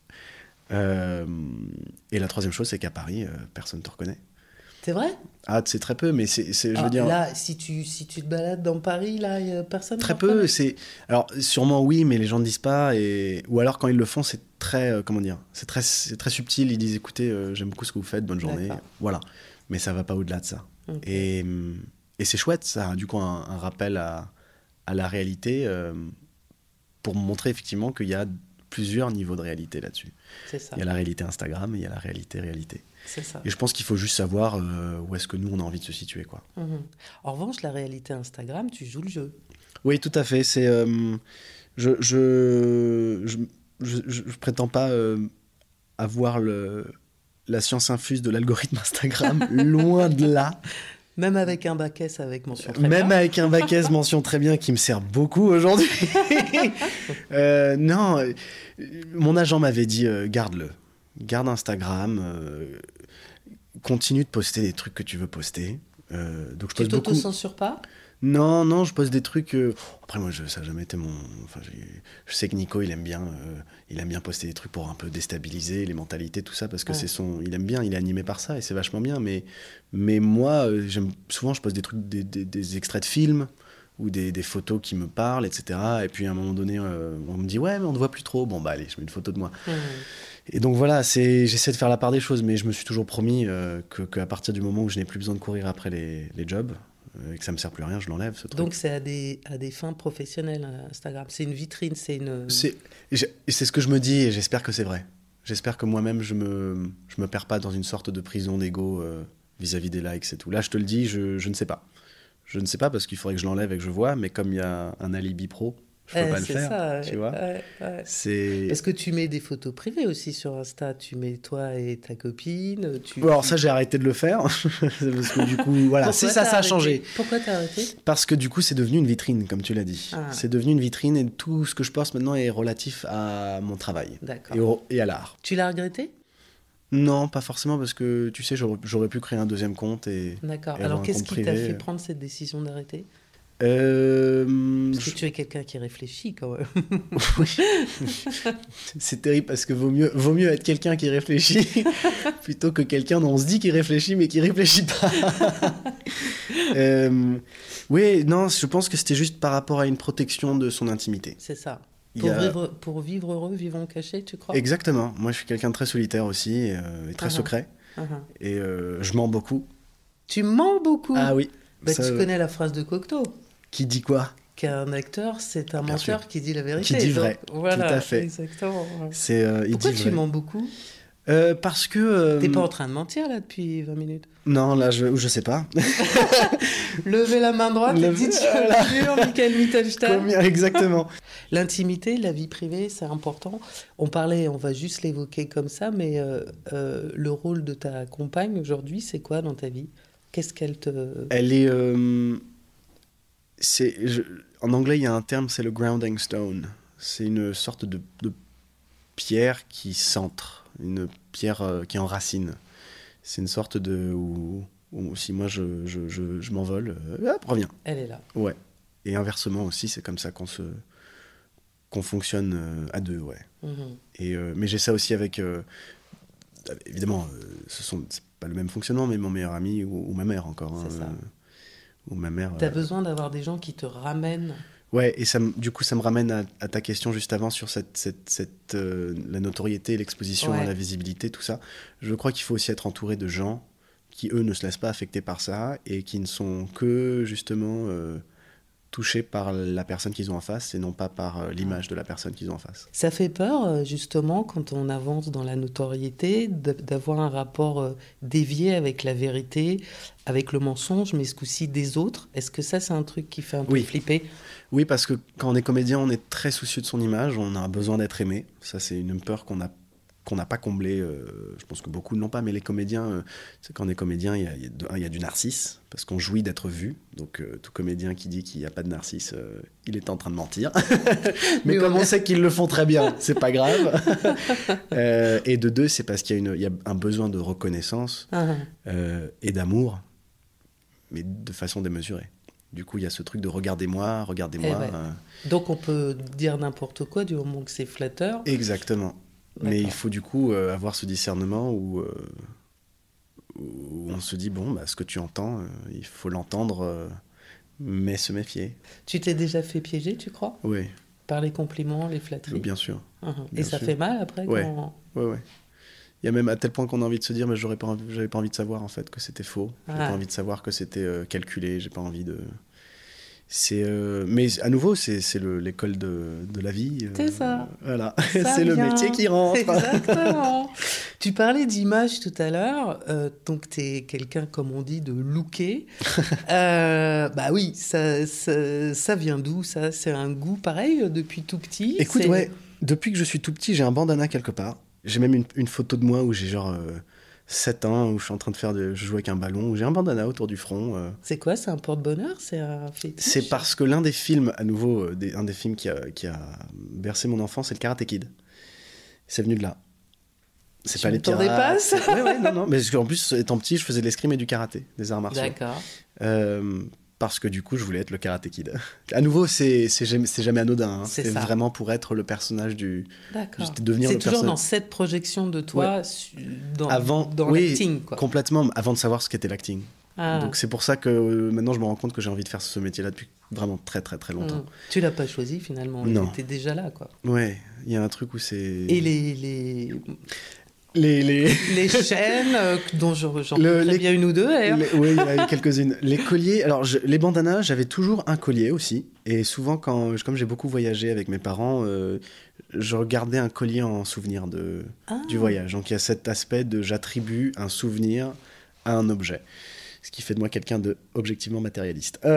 Et la troisième chose, c'est qu'à Paris, personne ne te reconnaît. C'est vrai? Ah, c'est très peu, mais je veux dire... Là, si tu te balades dans Paris, là, y a personne Très te peu, reconnaît? c'est... Alors, sûrement oui, mais les gens ne disent pas. Ou alors, quand ils le font, c'est très... comment dire? C'est très subtil. Ils disent, écoutez, j'aime beaucoup ce que vous faites, bonne journée. D'accord. Voilà. Mais ça va pas au-delà de ça. Ok. Et c'est chouette, ça a du coup un rappel à la réalité pour montrer effectivement qu'il y a plusieurs niveaux de réalité là-dessus. C'est ça. Il y a la réalité Instagram et il y a la réalité. C'est ça. Et je pense qu'il faut juste savoir où est-ce que nous, on a envie de se situer, quoi. Mhm. En revanche, la réalité Instagram, tu joues le jeu. Oui, tout à fait. C'est, je prétends pas avoir la science infuse de l'algorithme Instagram, loin de là. Même avec un bac S avec mention très Même bien. avec un bac S mention très bien qui me sert beaucoup aujourd'hui. Non, mon agent m'avait dit garde-le. Garde Instagram. Continue de poster des trucs que tu veux poster. Donc je Tu poste beaucoup. t'auto-censures pas? Non, je poste des trucs. Après, moi, ça n'a jamais été mon. Enfin, je sais que Nico, il aime bien poster des trucs pour un peu déstabiliser les mentalités, tout ça, parce que Ouais. c'est il aime bien, il est animé par ça et c'est vachement bien. Mais moi, souvent, je poste des trucs, des extraits de films ou des photos qui me parlent, etc. Et puis à un moment donné, on me dit ouais, mais on ne voit plus trop. Bon, bah allez, je mets une photo de moi. Mhm. Et donc voilà, j'essaie de faire la part des choses, mais je me suis toujours promis qu'à partir du moment où je n'ai plus besoin de courir après les jobs, et que ça me sert plus à rien, je l'enlève, ce truc. Donc c'est à des fins professionnelles, Instagram. C'est une vitrine, c'est une... C'est ce que je me dis et j'espère que c'est vrai. J'espère que moi-même, je me perds pas dans une sorte de prison d'ego vis-à-vis des likes et tout. Là, je te le dis, je ne sais pas. Je ne sais pas parce qu'il faudrait que je l'enlève et que je vois, mais comme il y a un alibi pro, je peux pas le c'est faire, ça, tu vois. ouais. C'est... Parce que tu mets des photos privées aussi sur Insta. Tu mets toi et ta copine. Bon, alors ça, j'ai arrêté de le faire parce que du coup, voilà, Pourquoi c'est ça, t'as ça a arrêté? changé. Pourquoi t'as arrêté? Parce que du coup, c'est devenu une vitrine, comme tu l'as dit. Ah. C'est devenu une vitrine et tout ce que je poste maintenant est relatif à mon travail D'accord. et à l'art. Tu l'as regretté? Non, pas forcément, parce que tu sais, j'aurais pu créer un deuxième compte et D'accord. avoir Alors un qu'est-ce compte qui t'a privé. fait prendre cette décision d'arrêter? Parce que tu es quelqu'un qui réfléchit quand même. C'est terrible parce que vaut mieux être quelqu'un qui réfléchit plutôt que quelqu'un dont on se dit qu'il réfléchit mais qui réfléchit pas. Oui, non, je pense que c'était juste par rapport à une protection de son intimité. C'est ça. Il y a- Pour vivre heureux, vivons cachés, tu crois? Exactement. Moi, je suis quelqu'un de très solitaire aussi et très secret. Uh-huh. Et je mens beaucoup. Tu mens beaucoup. Ah oui. Bah, Ça, tu connais la phrase de Cocteau, qui dit quoi? qu'un acteur, c'est un Bien menteur sûr. qui dit la vérité. Qui dit vrai. Donc, voilà, Tout à fait. Exactement. C'est, il Pourquoi dit tu vrai. mens beaucoup? Parce que... T'es pas en train de mentir là depuis 20 minutes. Non, là, je sais pas. Levez la main droite et dites Voilà. sur Michael Mittelstein. Combien exactement? L'intimité, la vie privée, c'est important. On va juste l'évoquer comme ça, mais le rôle de ta compagne aujourd'hui, c'est quoi dans ta vie? Qu'est-ce qu'elle te... Elle est... en anglais, il y a un terme, c'est le grounding stone. C'est une sorte de pierre qui centre, une pierre qui enracine. C'est une sorte de... Où si moi je m'envole, hop, reviens. Elle est là. Ouais. Et inversement aussi, c'est comme ça qu'on fonctionne à deux, ouais. Mhm. Mais j'ai ça aussi avec... évidemment, c'est pas le même fonctionnement, mais mon meilleur ami ou ma mère encore. C'est ça. Ou ma mère... T'as besoin d'avoir des gens qui te ramènent. Ouais, et du coup, ça me ramène à ta question juste avant sur la notoriété, l'exposition, Ouais. la visibilité, tout ça. Je crois qu'il faut aussi être entouré de gens qui, eux, ne se laissent pas affecter par ça et qui ne sont que, justement, touchés par la personne qu'ils ont en face et non pas par l'image de la personne qu'ils ont en face. Ça fait peur, justement, quand on avance dans la notoriété, d'avoir un rapport dévié avec la vérité, avec le mensonge, mais ce coup-ci des autres. Est-ce que ça, c'est un truc qui fait un peu Oui. flipper? Oui, parce que quand on est comédien, on est très soucieux de son image, on a besoin d'être aimé. Ça, c'est une peur qu'on n'a pas comblée. Je pense que beaucoup ne l'ont pas, mais les comédiens, quand on est comédien, il y a du narcisse, parce qu'on jouit d'être vu. Donc, tout comédien qui dit qu'il n'y a pas de narcisse, il est en train de mentir. Mais comme on sait qu'ils le font très bien, c'est pas grave. Et de deux, c'est parce qu'il y a un besoin de reconnaissance et d'amour mais de façon démesurée. Du coup, il y a ce truc de regardez-moi. Donc on peut dire n'importe quoi du moment que c'est flatteur. Exactement. Mais il faut du coup avoir ce discernement où on se dit, bon, ce que tu entends, il faut l'entendre, mais se méfier. Tu t'es déjà fait piéger, tu crois ? Oui. Par les compliments, les flatteries ? Bien sûr. Et ça fait mal après quand... Ouais. Il y a même à tel point qu'on a envie de se dire, mais j'avais pas envie de savoir en fait que c'était faux. J'avais pas envie de savoir que c'était calculé. J'ai pas envie de... mais à nouveau, c'est l'école de la vie. C'est ça. Voilà, c'est le métier qui rentre. Exactement. Tu parlais d'image tout à l'heure, donc tu es quelqu'un, comme on dit, de looké. Oui, ça vient d'où ça ? C'est un goût pareil depuis tout petit ? Écoute, depuis que je suis tout petit, j'ai un bandana quelque part. J'ai même une photo de moi où j'ai genre 7 ans, où je suis en train je joue avec un ballon, où j'ai un bandana autour du front. C'est quoi ? C'est un porte-bonheur ? C'est un fétiche ? C'est parce que l'un des films, à nouveau, un des films qui a bercé mon enfance, c'est le Karate Kid. C'est venu de là. C'est pas les pirates. Pas ça ? Non. Mais en plus, étant petit, je faisais de l'escrime et du karaté, des arts martiaux. D'accord. Parce que du coup, je voulais être le Karate Kid. À nouveau, c'est jamais anodin. Hein. C'est ça. Vraiment pour être le personnage D'accord. Devenir c'est le toujours dans cette projection de toi dans l'acting, quoi. Complètement, avant de savoir ce qu'était l'acting. Donc c'est pour ça que maintenant je me rends compte que j'ai envie de faire ce métier-là depuis vraiment très très très longtemps. Tu l'as pas choisi finalement, non. Tu étais déjà là, quoi. Ouais, il y a un truc où c'est... Et les chaînes dont j'en connais bien une ou deux d'ailleurs. Oui, il y en a eu quelques-unes. Les colliers, alors les bandanas, j'avais toujours un collier aussi. Et souvent, comme j'ai beaucoup voyagé avec mes parents, je regardais un collier en souvenir du voyage. Donc il y a cet aspect de j'attribue un souvenir à un objet. Ce qui fait de moi quelqu'un de objectivement matérialiste. Tout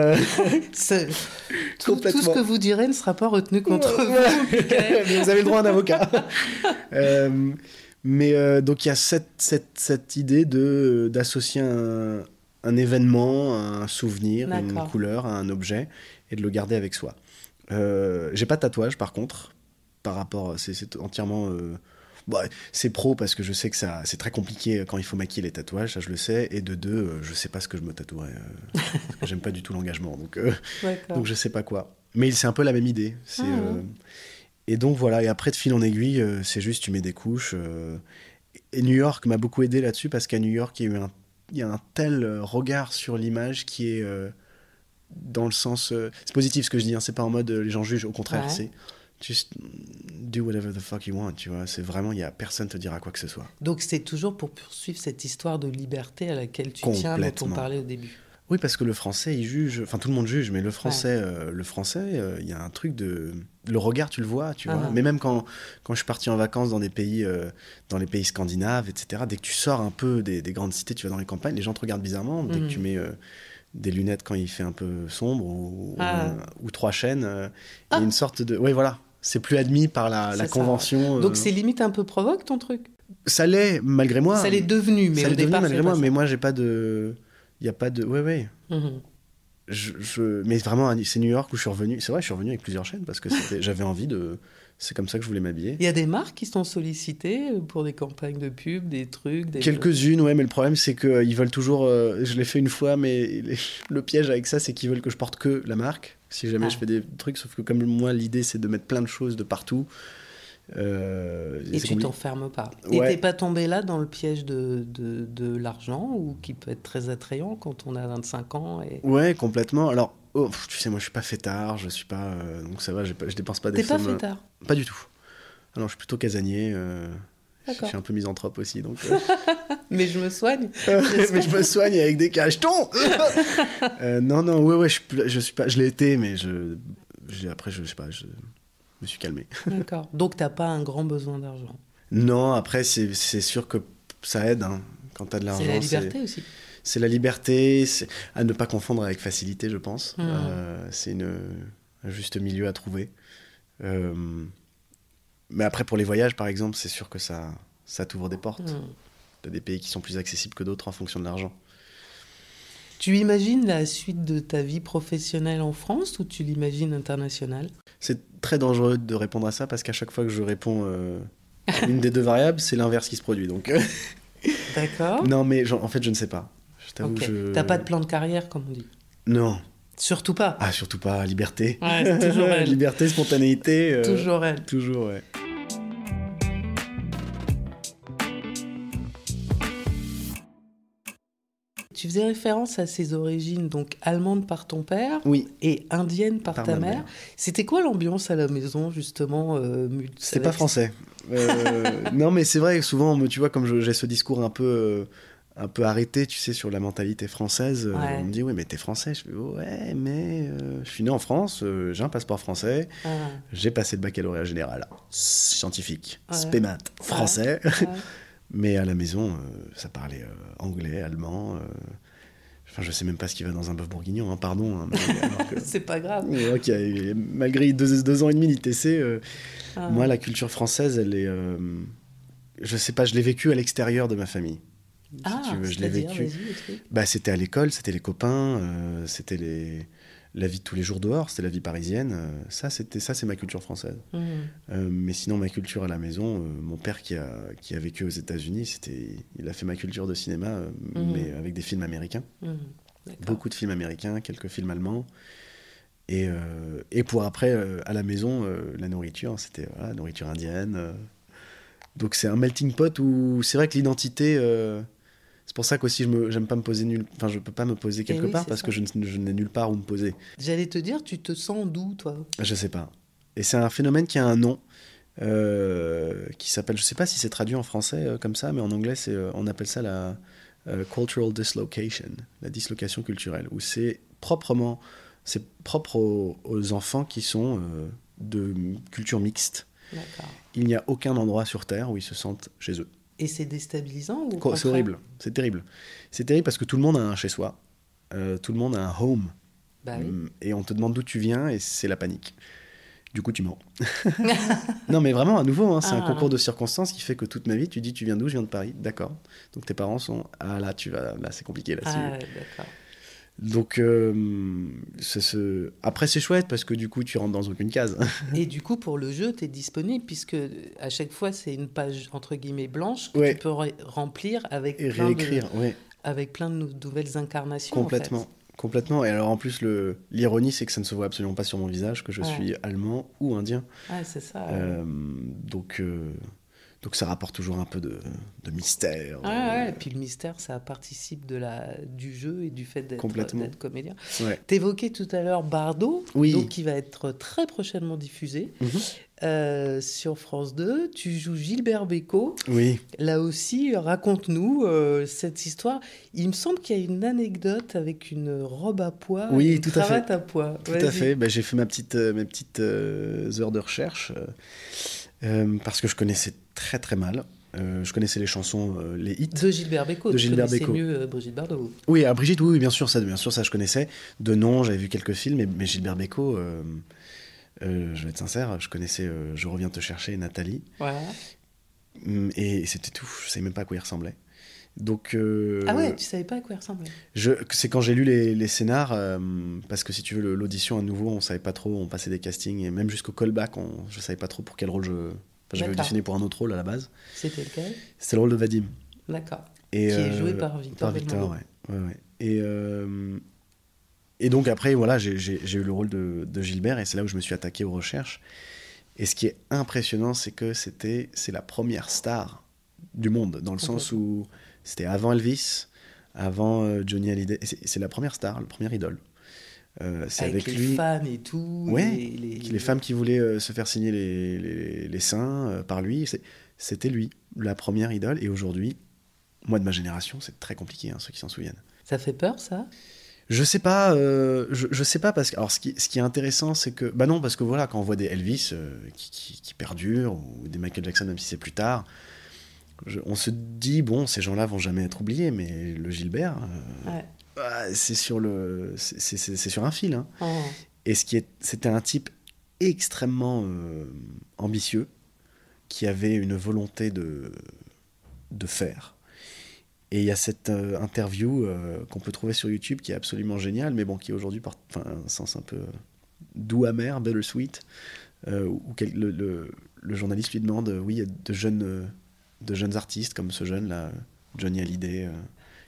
ce que vous direz ne sera pas retenu contre vous. Mais vous avez le droit à un avocat. Donc il y a cette idée d'associer un événement, un souvenir, une couleur à un objet et de le garder avec soi. J'ai pas de tatouage par contre, par rapport, c'est entièrement... c'est pro parce que je sais que c'est très compliqué quand il faut maquiller les tatouages, ça je le sais, et de deux, je sais pas ce que je me tatouerais, parce que j'aime pas du tout l'engagement, donc je sais pas quoi. Mais c'est un peu la même idée. Et donc voilà, et après de fil en aiguille, c'est juste tu mets des couches. Et New York m'a beaucoup aidé là-dessus parce qu'à New York, il y a un tel regard sur l'image qui est dans le sens... c'est positif ce que je dis, hein, c'est pas en mode les gens jugent, au contraire, c'est just do whatever the fuck you want, tu vois. C'est vraiment, il y a personne te dira quoi que ce soit. Donc c'est toujours pour poursuivre cette histoire de liberté à laquelle tu tiens, dont on parlait au début. Oui, parce que le français, il juge, enfin tout le monde juge, mais le français, il y a un truc le regard, tu le vois, tu vois. Mais même quand je suis parti en vacances dans les pays scandinaves, etc., dès que tu sors un peu des grandes cités, tu vas dans les campagnes, les gens te regardent bizarrement. Dès que tu mets des lunettes quand il fait un peu sombre ou 3 chaînes, il y a une sorte de... Oui, voilà, c'est plus admis par la convention. Donc c'est limite un peu provoque ton truc ? Ça l'est, malgré moi. Ça l'est devenu, mais au départ, malgré moi, mais moi, j'ai pas de... Il n'y a pas de... Ouais. Mais vraiment, c'est New York où je suis revenu. C'est vrai, je suis revenu avec plusieurs chaînes parce que j'avais envie de... C'est comme ça que je voulais m'habiller. Il y a des marques qui sont sollicitées pour des campagnes de pub, des trucs... Quelques-unes, ouais, mais le problème, c'est qu'ils veulent toujours... je l'ai fait une fois, mais le piège avec ça, c'est qu'ils veulent que je porte que la marque. Si jamais je fais des trucs, sauf que comme moi, l'idée, c'est de mettre plein de choses de partout. Et tu t'enfermes pas. Et t'es pas tombé là dans le piège de l'argent, ou qui peut être très attrayant quand on a 25 ans Ouais, complètement. Alors, tu sais, moi je suis pas fêtard, je suis pas... donc ça va, je dépense pas des sommes... T'es pas fêtard ? Pas du tout. Alors je suis plutôt casanier, je suis un peu misanthrope aussi, donc... Mais je me soigne. Mais je me soigne avec des cachetons. Non, ouais, je suis pas... Je l'ai été, mais après, je sais pas... Je me suis calmé. D'accord. Donc, tu n'as pas un grand besoin d'argent. Non, après, c'est sûr que ça aide hein, quand tu as de l'argent. C'est la liberté aussi. C'est la liberté, c'est à ne pas confondre avec facilité, je pense. C'est un juste milieu à trouver. Mais après, pour les voyages, par exemple, c'est sûr que ça t'ouvre des portes. Tu as des pays qui sont plus accessibles que d'autres en fonction de l'argent. Tu imagines la suite de ta vie professionnelle en France ou tu l'imagines internationale ? C'est très dangereux de répondre à ça parce qu'à chaque fois que je réponds une des deux variables, c'est l'inverse qui se produit. Donc D'accord. Non, mais en fait, je ne sais pas. T'avoue Ok. que T'as pas de plan de carrière, comme on dit? Non. Surtout pas. Ah, surtout pas. Liberté. Ouais, c'est toujours elle. Liberté, spontanéité. Toujours elle. Toujours, ouais. Tu faisais référence à ses origines, donc allemande par ton père Oui. et indienne par Par ta ma mère. mère. C'était quoi l'ambiance à la maison, justement C'était pas français. Non, mais c'est vrai que souvent, tu vois, comme j'ai ce discours un peu arrêté, tu sais, sur la mentalité française, Ouais. on me dit, oui, mais t'es français. Je fais, ouais, mais je suis né en France, j'ai un passeport français, Ah, j'ai passé le baccalauréat général, scientifique, Ouais. spémat, français. ouais. Mais à la maison, ça parlait anglais, allemand. Enfin, je sais même pas ce qui va dans un bœuf bourguignon, hein, pardon. Hein, mais alors que- C'est pas grave. Ok, malgré 2 ans et demi d'ITC, Ah. moi, la culture française, elle est. Je sais pas, je l'ai vécue à l'extérieur de ma famille. Ah, Si tu veux, je l'ai c'est-à-dire, vécu. vas-y, explique. Bah, c'était à l'école, c'était les copains, c'était la vie de tous les jours dehors, c'était la vie parisienne. Ça, c'est ma culture française. Mais sinon, ma culture à la maison, mon père qui a vécu aux États-Unis, il a fait ma culture de cinéma, mais avec des films américains. D'accord. Beaucoup de films américains, quelques films allemands. Et pour après, à la maison, la nourriture, c'était la nourriture indienne. Donc c'est un melting pot où c'est vrai que l'identité. C'est pour ça qu'aussi j'aime pas me poser enfin je peux pas me poser quelque oui, part c'est parce ça. que je n'ai nulle part où me poser. J'allais te dire, tu te sens d'où, toi? Je sais pas. Et c'est un phénomène qui a un nom qui s'appelle, je sais pas si c'est traduit en français comme ça, mais en anglais on appelle ça la cultural dislocation, la dislocation culturelle, où c'est propre aux enfants qui sont de culture mixte. D'accord. Il n'y a aucun endroit sur Terre où ils se sentent chez eux. Et c'est déstabilisant ou au C'est contraire? horrible, c'est terrible. C'est terrible parce que tout le monde a un chez-soi, tout le monde a un home. Bah oui. Et on te demande d'où tu viens et c'est la panique. Du coup, tu mens. Non, mais vraiment, à nouveau, hein, c'est un concours de circonstances qui fait que toute ma vie, tu dis, tu viens d'où? Je viens de Paris. D'accord. Donc tes parents sont, ah là, là, c'est compliqué. Là, Ah, ouais, d'accord. Donc, après, c'est chouette parce que du coup, tu rentres dans aucune case. Et du coup, pour le jeu, tu es disponible puisque à chaque fois, c'est une page entre guillemets blanche que Ouais. tu peux remplir avec Et plein réécrire, ouais, avec plein de nouvelles incarnations. complètement. En fait. Complètement. Et alors, en plus, l'ironie, c'est que ça ne se voit absolument pas sur mon visage, que je Ouais. suis allemand ou indien. Ouais, c'est ça. Donc ça rapporte toujours un peu de mystère. Ouais. Et puis le mystère, ça participe du jeu et du fait Complètement. d'être comédien. Ouais. T'évoquais tout à l'heure Bardot, Oui. donc qui va être très prochainement diffusé sur France 2. Tu joues Gilbert Bécaud. Oui. Là aussi, raconte-nous cette histoire. Il me semble qu'il y a une anecdote avec une robe à pois, Oui, une tout à cravate à pois. Tout à fait. Bah, j'ai fait mes petites heures de recherche parce que je connaissais très très mal. Je connaissais les chansons, les hits. De Gilbert Bécaud. De Gilbert Tu connaissais Bécaud. mieux Brigitte Bardot. Oui, à Brigitte, oui, bien sûr, ça je connaissais. De nom, j'avais vu quelques films, mais Gilbert Bécaud, je vais être sincère, je connaissais Je reviens te chercher, Nathalie. Voilà. Et c'était tout. Je savais même pas à quoi il ressemblait. Donc, Ah ouais, tu savais pas à quoi il ressemblait. c'est quand j'ai lu les scénars, parce que si tu veux, l'audition à nouveau, on savait pas trop, on passait des castings, et même jusqu'au callback, je savais pas trop pour quel rôle j'avais D'accord. auditionné pour un autre rôle à la base. C'était lequel? C'était le rôle de Vadim. D'accord. Et, Qui est joué par Victor Belmondo. ouais. Et donc après, voilà, j'ai eu le rôle de Gilbert, et c'est là où je me suis attaqué aux recherches. Et ce qui est impressionnant, c'est que c'est la première star du monde, dans le sens où c'était avant Elvis, avant Johnny Hallyday. C'est la première star, le premier idole. C'est avec les lui. fans et tout. Ouais, les femmes qui voulaient se faire signer les seins par lui. C'était lui, la première idole. Et aujourd'hui, moi de ma génération, c'est très compliqué, hein, ceux qui s'en souviennent. Ça fait peur, ça? Je sais pas, je sais pas parce que alors ce qui est intéressant, c'est que bah non, parce que voilà, quand on voit des Elvis qui perdurent ou des Michael Jackson, même si c'est plus tard, on se dit bon, ces gens-là vont jamais être oubliés, mais le Gilbert, c'est sur un fil, hein. Oh. Et c'était un type extrêmement ambitieux qui avait une volonté de faire. Et il y a cette interview qu'on peut trouver sur YouTube qui est absolument géniale, mais bon, qui aujourd'hui porte un sens un peu doux, amer, bittersweet, où le journaliste lui demande, oui, il y a de jeunes artistes comme ce jeune-là, Johnny Hallyday,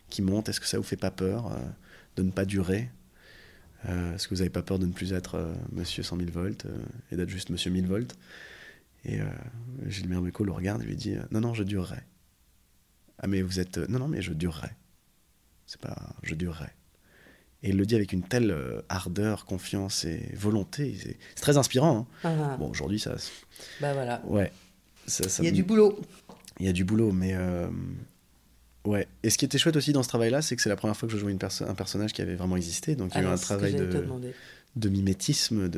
qui monte. Est-ce que ça vous fait pas peur de ne pas durer? Est-ce que vous n'avez pas peur de ne plus être monsieur 100 000 volts et d'être juste monsieur 1000 volts? Et Gilbert Bécaud le regarde et lui dit non, non, je durerai. Ah, mais vous êtes. Non, non, mais je durerai. C'est pas. Je durerai. Et il le dit avec une telle ardeur, confiance et volonté. C'est très inspirant. Hein. Bon, aujourd'hui, ça. Bah voilà. Ouais. Il y a du boulot. Il y a du boulot, mais. Ouais. Et ce qui était chouette aussi dans ce travail-là, c'est que c'est la première fois que je jouais un personnage qui avait vraiment existé. Donc il y a eu un travail de mimétisme,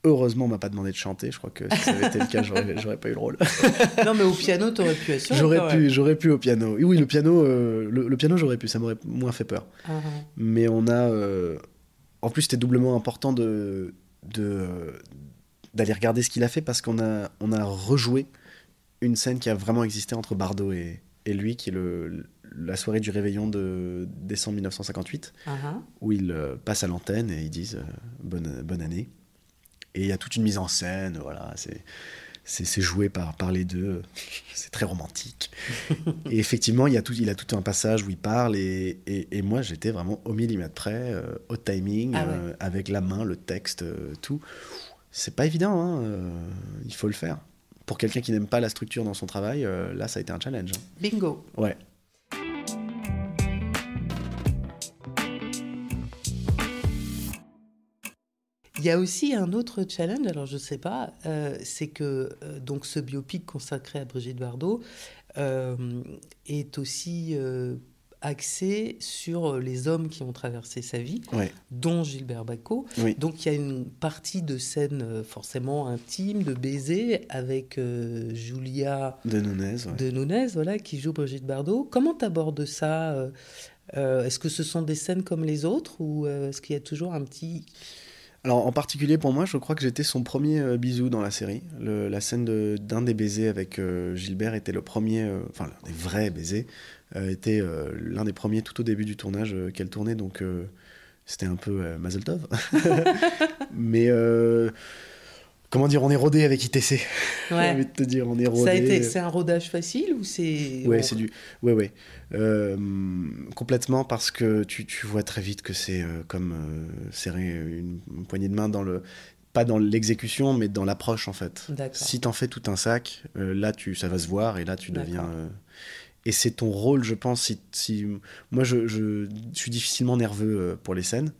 Heureusement, on m'a pas demandé de chanter. Je crois que si ça avait été le cas, j'aurais pas eu le rôle. Non, mais au piano, t'aurais pu assurer. J'aurais pu au piano. Oui, le piano, le piano, j'aurais pu. Ça m'aurait moins fait peur. Mais on a, en plus, c'était doublement important d'aller regarder ce qu'il a fait parce qu'on a rejoué une scène qui a vraiment existé entre Bardot et lui, qui est la soirée du réveillon de décembre 1958, où ils passent à l'antenne et ils disent bonne année. Et il y a toute une mise en scène, voilà, c'est joué par les deux, c'est très romantique. Et effectivement, il a tout un passage où il parle, et moi j'étais vraiment au millimètre près, au timing, avec la main, le texte, tout. C'est pas évident, hein, il faut le faire. Pour quelqu'un qui n'aime pas la structure dans son travail, là ça a été un challenge. Hein. Bingo. Ouais. Il y a aussi un autre challenge, alors je ne sais pas, c'est que donc ce biopic consacré à Brigitte Bardot est aussi axé sur les hommes qui ont traversé sa vie, dont Gilbert Bécaud. Oui. Donc il y a une partie de scène forcément intime, de baiser, avec Julia de Nunez, voilà, qui joue Brigitte Bardot. Comment tu abordes ça est-ce que ce sont des scènes comme les autres, ou est-ce qu'il y a toujours un petit... Alors, en particulier pour moi, je crois que j'étais son premier bisou dans la série. La scène d'un des baisers avec Gilbert était le premier, enfin, l'un des vrais baisers, était l'un des premiers tout au début du tournage qu'elle tournait, donc c'était un peu Mazel Tov. Mais comment dire, on est rodé avec ITC. J'ai envie de te dire, on est rodé. C'est un rodage facile ou c'est... Ouais, c'est du... Ouais. Complètement, parce que tu vois très vite que c'est comme serrer une poignée de main pas dans l'exécution, mais dans l'approche, en fait. D'accord. Si t'en fais tout un sac, là, ça va se voir, et là, tu deviens... Et c'est ton rôle, je pense, moi, je suis difficilement nerveux pour les scènes,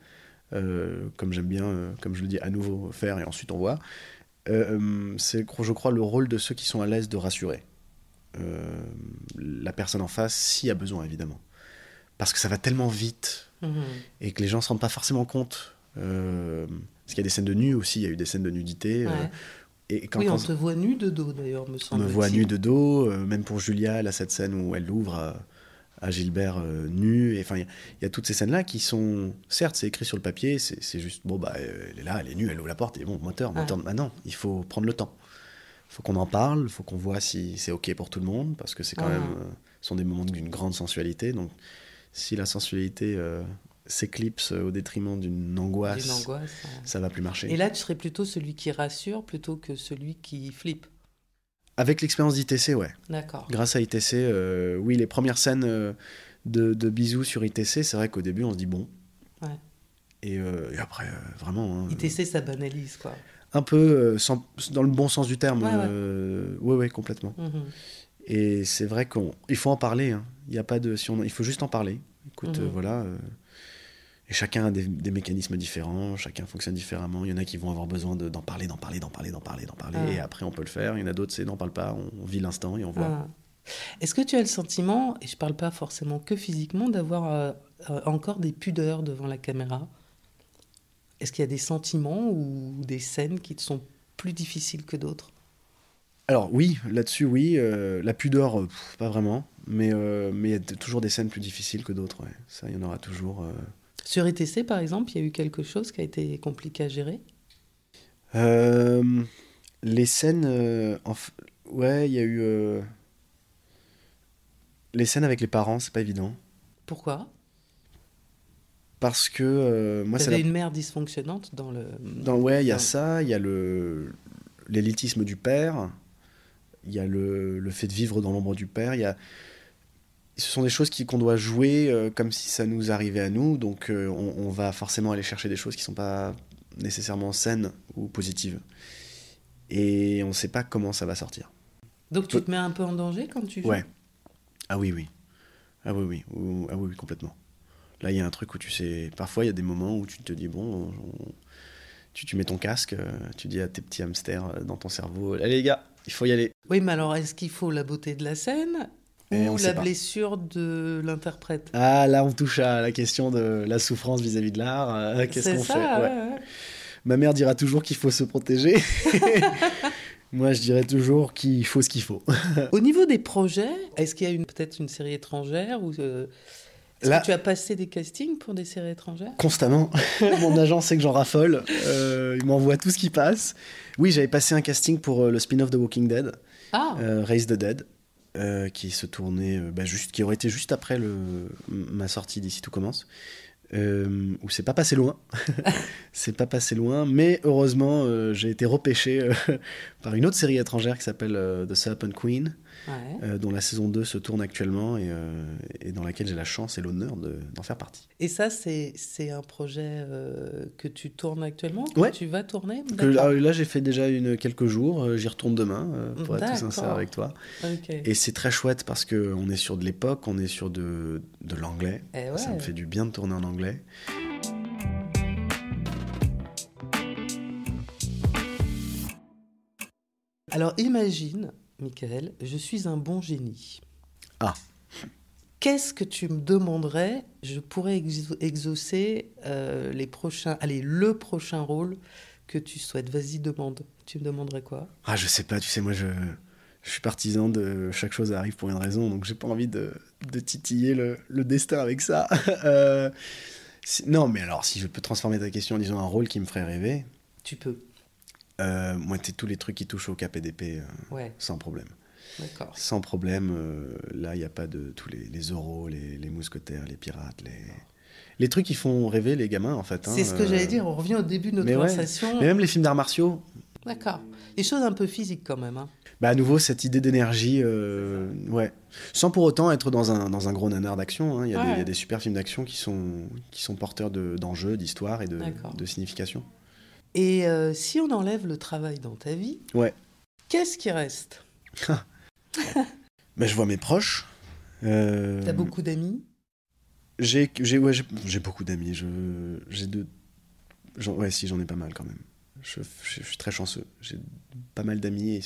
comme j'aime bien, comme je le dis, à nouveau faire, et ensuite on voit. C'est, je crois, le rôle de ceux qui sont à l'aise de rassurer la personne en face, s'il y a besoin, évidemment. Parce que ça va tellement vite et que les gens ne se rendent pas forcément compte. Parce qu'il y a des scènes de nu aussi, il y a eu des scènes de nudité. On te voit nu de dos, d'ailleurs, me semble-t-il. On me voit nu de dos, même pour Julia, elle a cette scène où elle ouvre à Gilbert nu. Enfin, il y a toutes ces scènes-là qui sont... Certes, c'est écrit sur le papier, c'est juste, elle est là, elle est nue, elle ouvre la porte, et bon, moteur. Non, il faut prendre le temps. Il faut qu'on en parle, il faut qu'on voit si c'est OK pour tout le monde, parce que c'est quand même... ce sont des moments d'une grande sensualité, donc si la sensualité s'éclipse au détriment d'une angoisse, ça va plus marcher. Et là, tu serais plutôt celui qui rassure plutôt que celui qui flippe. Avec l'expérience d'ITC, ouais. D'accord. Grâce à ITC, oui, les premières scènes de bisous sur ITC, c'est vrai qu'au début, on se dit bon. Ouais. Et après, vraiment... ITC, ça banalise, quoi. Un peu, dans le bon sens du terme. Ouais, complètement. Et c'est vrai qu'il faut en parler. Hein. Il y a pas de... il faut juste en parler. Écoute, voilà... Et chacun a des mécanismes différents, chacun fonctionne différemment. Il y en a qui vont avoir besoin d'en parler. Et après, on peut le faire. Il y en a d'autres, c'est n'en parle pas, on vit l'instant et on voit. Est-ce que tu as le sentiment, et je ne parle pas forcément que physiquement, d'avoir encore des pudeurs devant la caméra ? Est-ce qu'il y a des sentiments ou des scènes qui te sont plus difficiles que d'autres ? Alors oui, là-dessus, oui. La pudeur, pas vraiment. Mais il y a toujours des scènes plus difficiles que d'autres. Ouais. Ça, il y en aura toujours... Sur ETC, par exemple, il y a eu quelque chose qui a été compliqué à gérer ? Les scènes... ouais, il y a eu... Les scènes avec les parents, c'est pas évident. Pourquoi ? Parce que... moi, t'avais une mère dysfonctionnante dans le... Ouais, il y a ça, il y a l'élitisme du père, il y a le fait de vivre dans l'ombre du père, il y a... ce sont des choses qu'on doit jouer comme si ça nous arrivait à nous, donc on va forcément aller chercher des choses qui sont pas nécessairement saines ou positives. Et on sait pas comment ça va sortir. Donc tu te mets un peu en danger quand tu joues? Ouais. Ah oui, oui. Ah oui, oui. Ah oui, oui, complètement. Là, il y a un truc où tu sais... Parfois, il y a des moments où tu te dis, bon, tu mets ton casque, tu dis à tes petits hamsters dans ton cerveau, allez les gars, il faut y aller. Oui, mais alors est-ce qu'il faut la beauté de la scène Et ou on sait la pas. blessure de l'interprète? Ah, là, on touche à la question de la souffrance vis-à-vis de l'art. Qu'est-ce C'est qu'on ça, fait? Ouais. ouais. Ma mère dira toujours qu'il faut se protéger. Moi, je dirais toujours qu'il faut ce qu'il faut. Au niveau des projets, est-ce qu'il y a peut-être une série étrangère ou est-ce Là- que tu as passé des castings pour des séries étrangères? Constamment. Mon agent sait que j'en raffole. Il m'envoie tout ce qui passe. Oui, j'avais passé un casting pour le spin-off de Walking Dead, Ah, Raise the Dead, qui se tournait, qui aurait été juste après ma sortie d'Ici Tout Commence. Où c'est pas passé loin. C'est pas passé loin, mais heureusement, j'ai été repêché par une autre série étrangère qui s'appelle The Serpent Queen, ouais. dont la saison 2 se tourne actuellement et dans laquelle j'ai la chance et l'honneur d'en faire partie. Et ça, c'est un projet que tu tournes actuellement, que Ouais. tu vas tourner? Là, j'ai fait déjà quelques jours, j'y retourne demain, pour être tout sincère D'accord. avec toi. Ok. Et c'est très chouette parce qu'on est sur de l'époque, on est sur de l'anglais. Eh ouais. Ça me fait du bien de tourner en anglais. Alors imagine, Michael, je suis un bon génie. Ah. Qu'est-ce que tu me demanderais? Je pourrais exaucer le prochain rôle que tu souhaites. Vas-y, demande. Tu me demanderais quoi? Ah, je sais pas, tu sais, moi, je suis partisan de chaque chose arrive pour une raison, donc j'ai pas envie de titiller le destin avec ça. Non, mais alors, si je peux transformer ta question en disant un rôle qui me ferait rêver, Tu peux. moi, c'est tous les trucs qui touchent au KPDP, Ouais, sans problème. d'accord. Sans problème, là, il n'y a pas de tous les euros, les mousquetaires, les pirates, les trucs qui font rêver les gamins, en fait. C'est ce que j'allais dire. On revient au début de notre mais ouais. conversation. Mais même les films d'arts martiaux, D'accord. Des choses un peu physiques quand même. Hein. bah à nouveau, cette idée d'énergie, ouais. Sans pour autant être dans un gros nanar d'action. Hein. Il y a des super films d'action qui sont porteurs d'enjeux, d'histoire et de signification. Et si on enlève le travail dans ta vie, Ouais. qu'est-ce qui reste? Bah, je vois mes proches. T'as beaucoup d'amis? J'ai beaucoup d'amis. Ouais, si, j'en ai pas mal quand même. Je suis très chanceux. J'ai pas mal d'amis et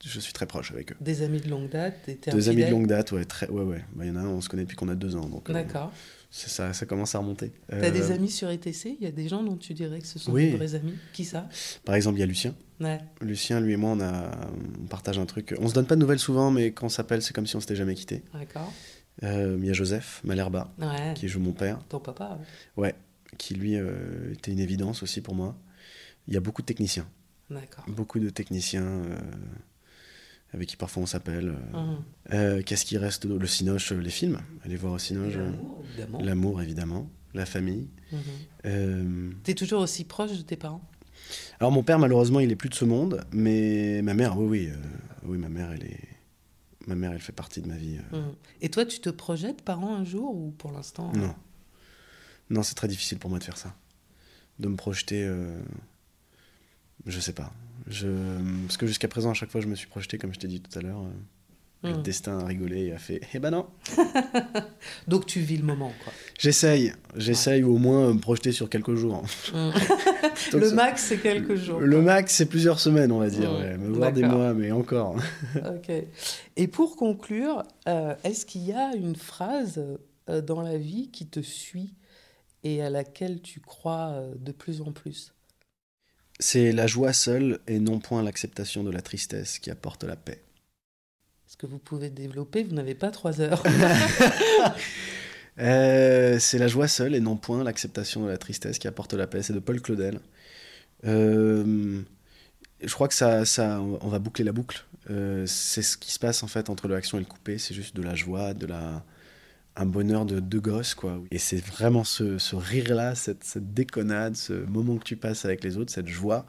je suis très proche avec eux. Des amis de longue date? Des amis de longue date, ouais. Ouais. Bah, y en a un, on se connaît depuis qu'on a 2 ans. Donc, D'accord. Ça commence à remonter. T'as des amis sur ETC? Il y a des gens dont tu dirais que ce sont Oui. des vrais amis? Qui ça? Par exemple, il y a Lucien. Ouais. Lucien, lui et moi, on partage un truc. On se donne pas de nouvelles souvent, mais quand on s'appelle, c'est comme si on s'était jamais quitté. D'accord. Il y a Joseph Malherba, Ouais. qui joue mon père. Ton papa? Ouais, qui lui était une évidence aussi pour moi. Il y a beaucoup de techniciens. D'accord. Beaucoup de techniciens avec qui parfois on s'appelle. Mhm. Qu'est-ce qui reste? Le Cinoche, les films. Aller voir au Cinoche. L'amour, évidemment. L'amour, évidemment. La famille. Mhm. T'es toujours aussi proche de tes parents? Alors mon père, malheureusement, il est plus de ce monde, mais ma mère, oui, ma mère, elle fait partie de ma vie. Mhm. Et toi, tu te projettes parents un jour ou pour l'instant? Non. Non, c'est très difficile pour moi de faire ça. De me projeter, je sais pas. Parce que jusqu'à présent, à chaque fois, je me suis projeté, comme je t'ai dit tout à l'heure, le destin a rigolé et a fait « Eh ben non !» Donc tu vis le moment, quoi. J'essaye, ou au moins me projeter sur quelques jours. Le max, c'est quelques jours. Le max, c'est plusieurs semaines, on va dire. Mmh, Ouais. Me voir des d'accord. mois, mais encore. Ok. Et pour conclure, est-ce qu'il y a une phrase dans la vie qui te suit et à laquelle tu crois de plus en plus? C'est la joie seule et non point l'acceptation de la tristesse qui apporte la paix. Est-ce que vous pouvez développer? Vous n'avez pas 3 heures. C'est la joie seule et non point l'acceptation de la tristesse qui apporte la paix. C'est de Paul Claudel. Je crois que on va boucler la boucle. C'est ce qui se passe en fait entre l'action et le coupé. C'est juste de la joie, un bonheur de deux gosses, quoi. Et c'est vraiment ce rire-là, cette déconnade, ce moment que tu passes avec les autres, cette joie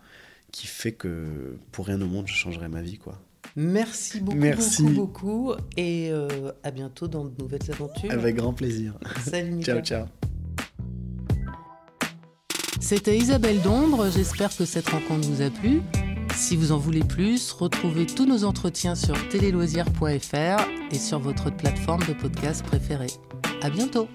qui fait que pour rien au monde je changerais ma vie, quoi. Merci beaucoup, Merci. beaucoup. Et à bientôt dans de nouvelles aventures. Avec grand plaisir. Salut Mika. Ciao. C'était Isabelle d'Ombre, j'espère que cette rencontre vous a plu. Si vous en voulez plus, retrouvez tous nos entretiens sur téléloisirs.fr et sur votre plateforme de podcast préférée. À bientôt.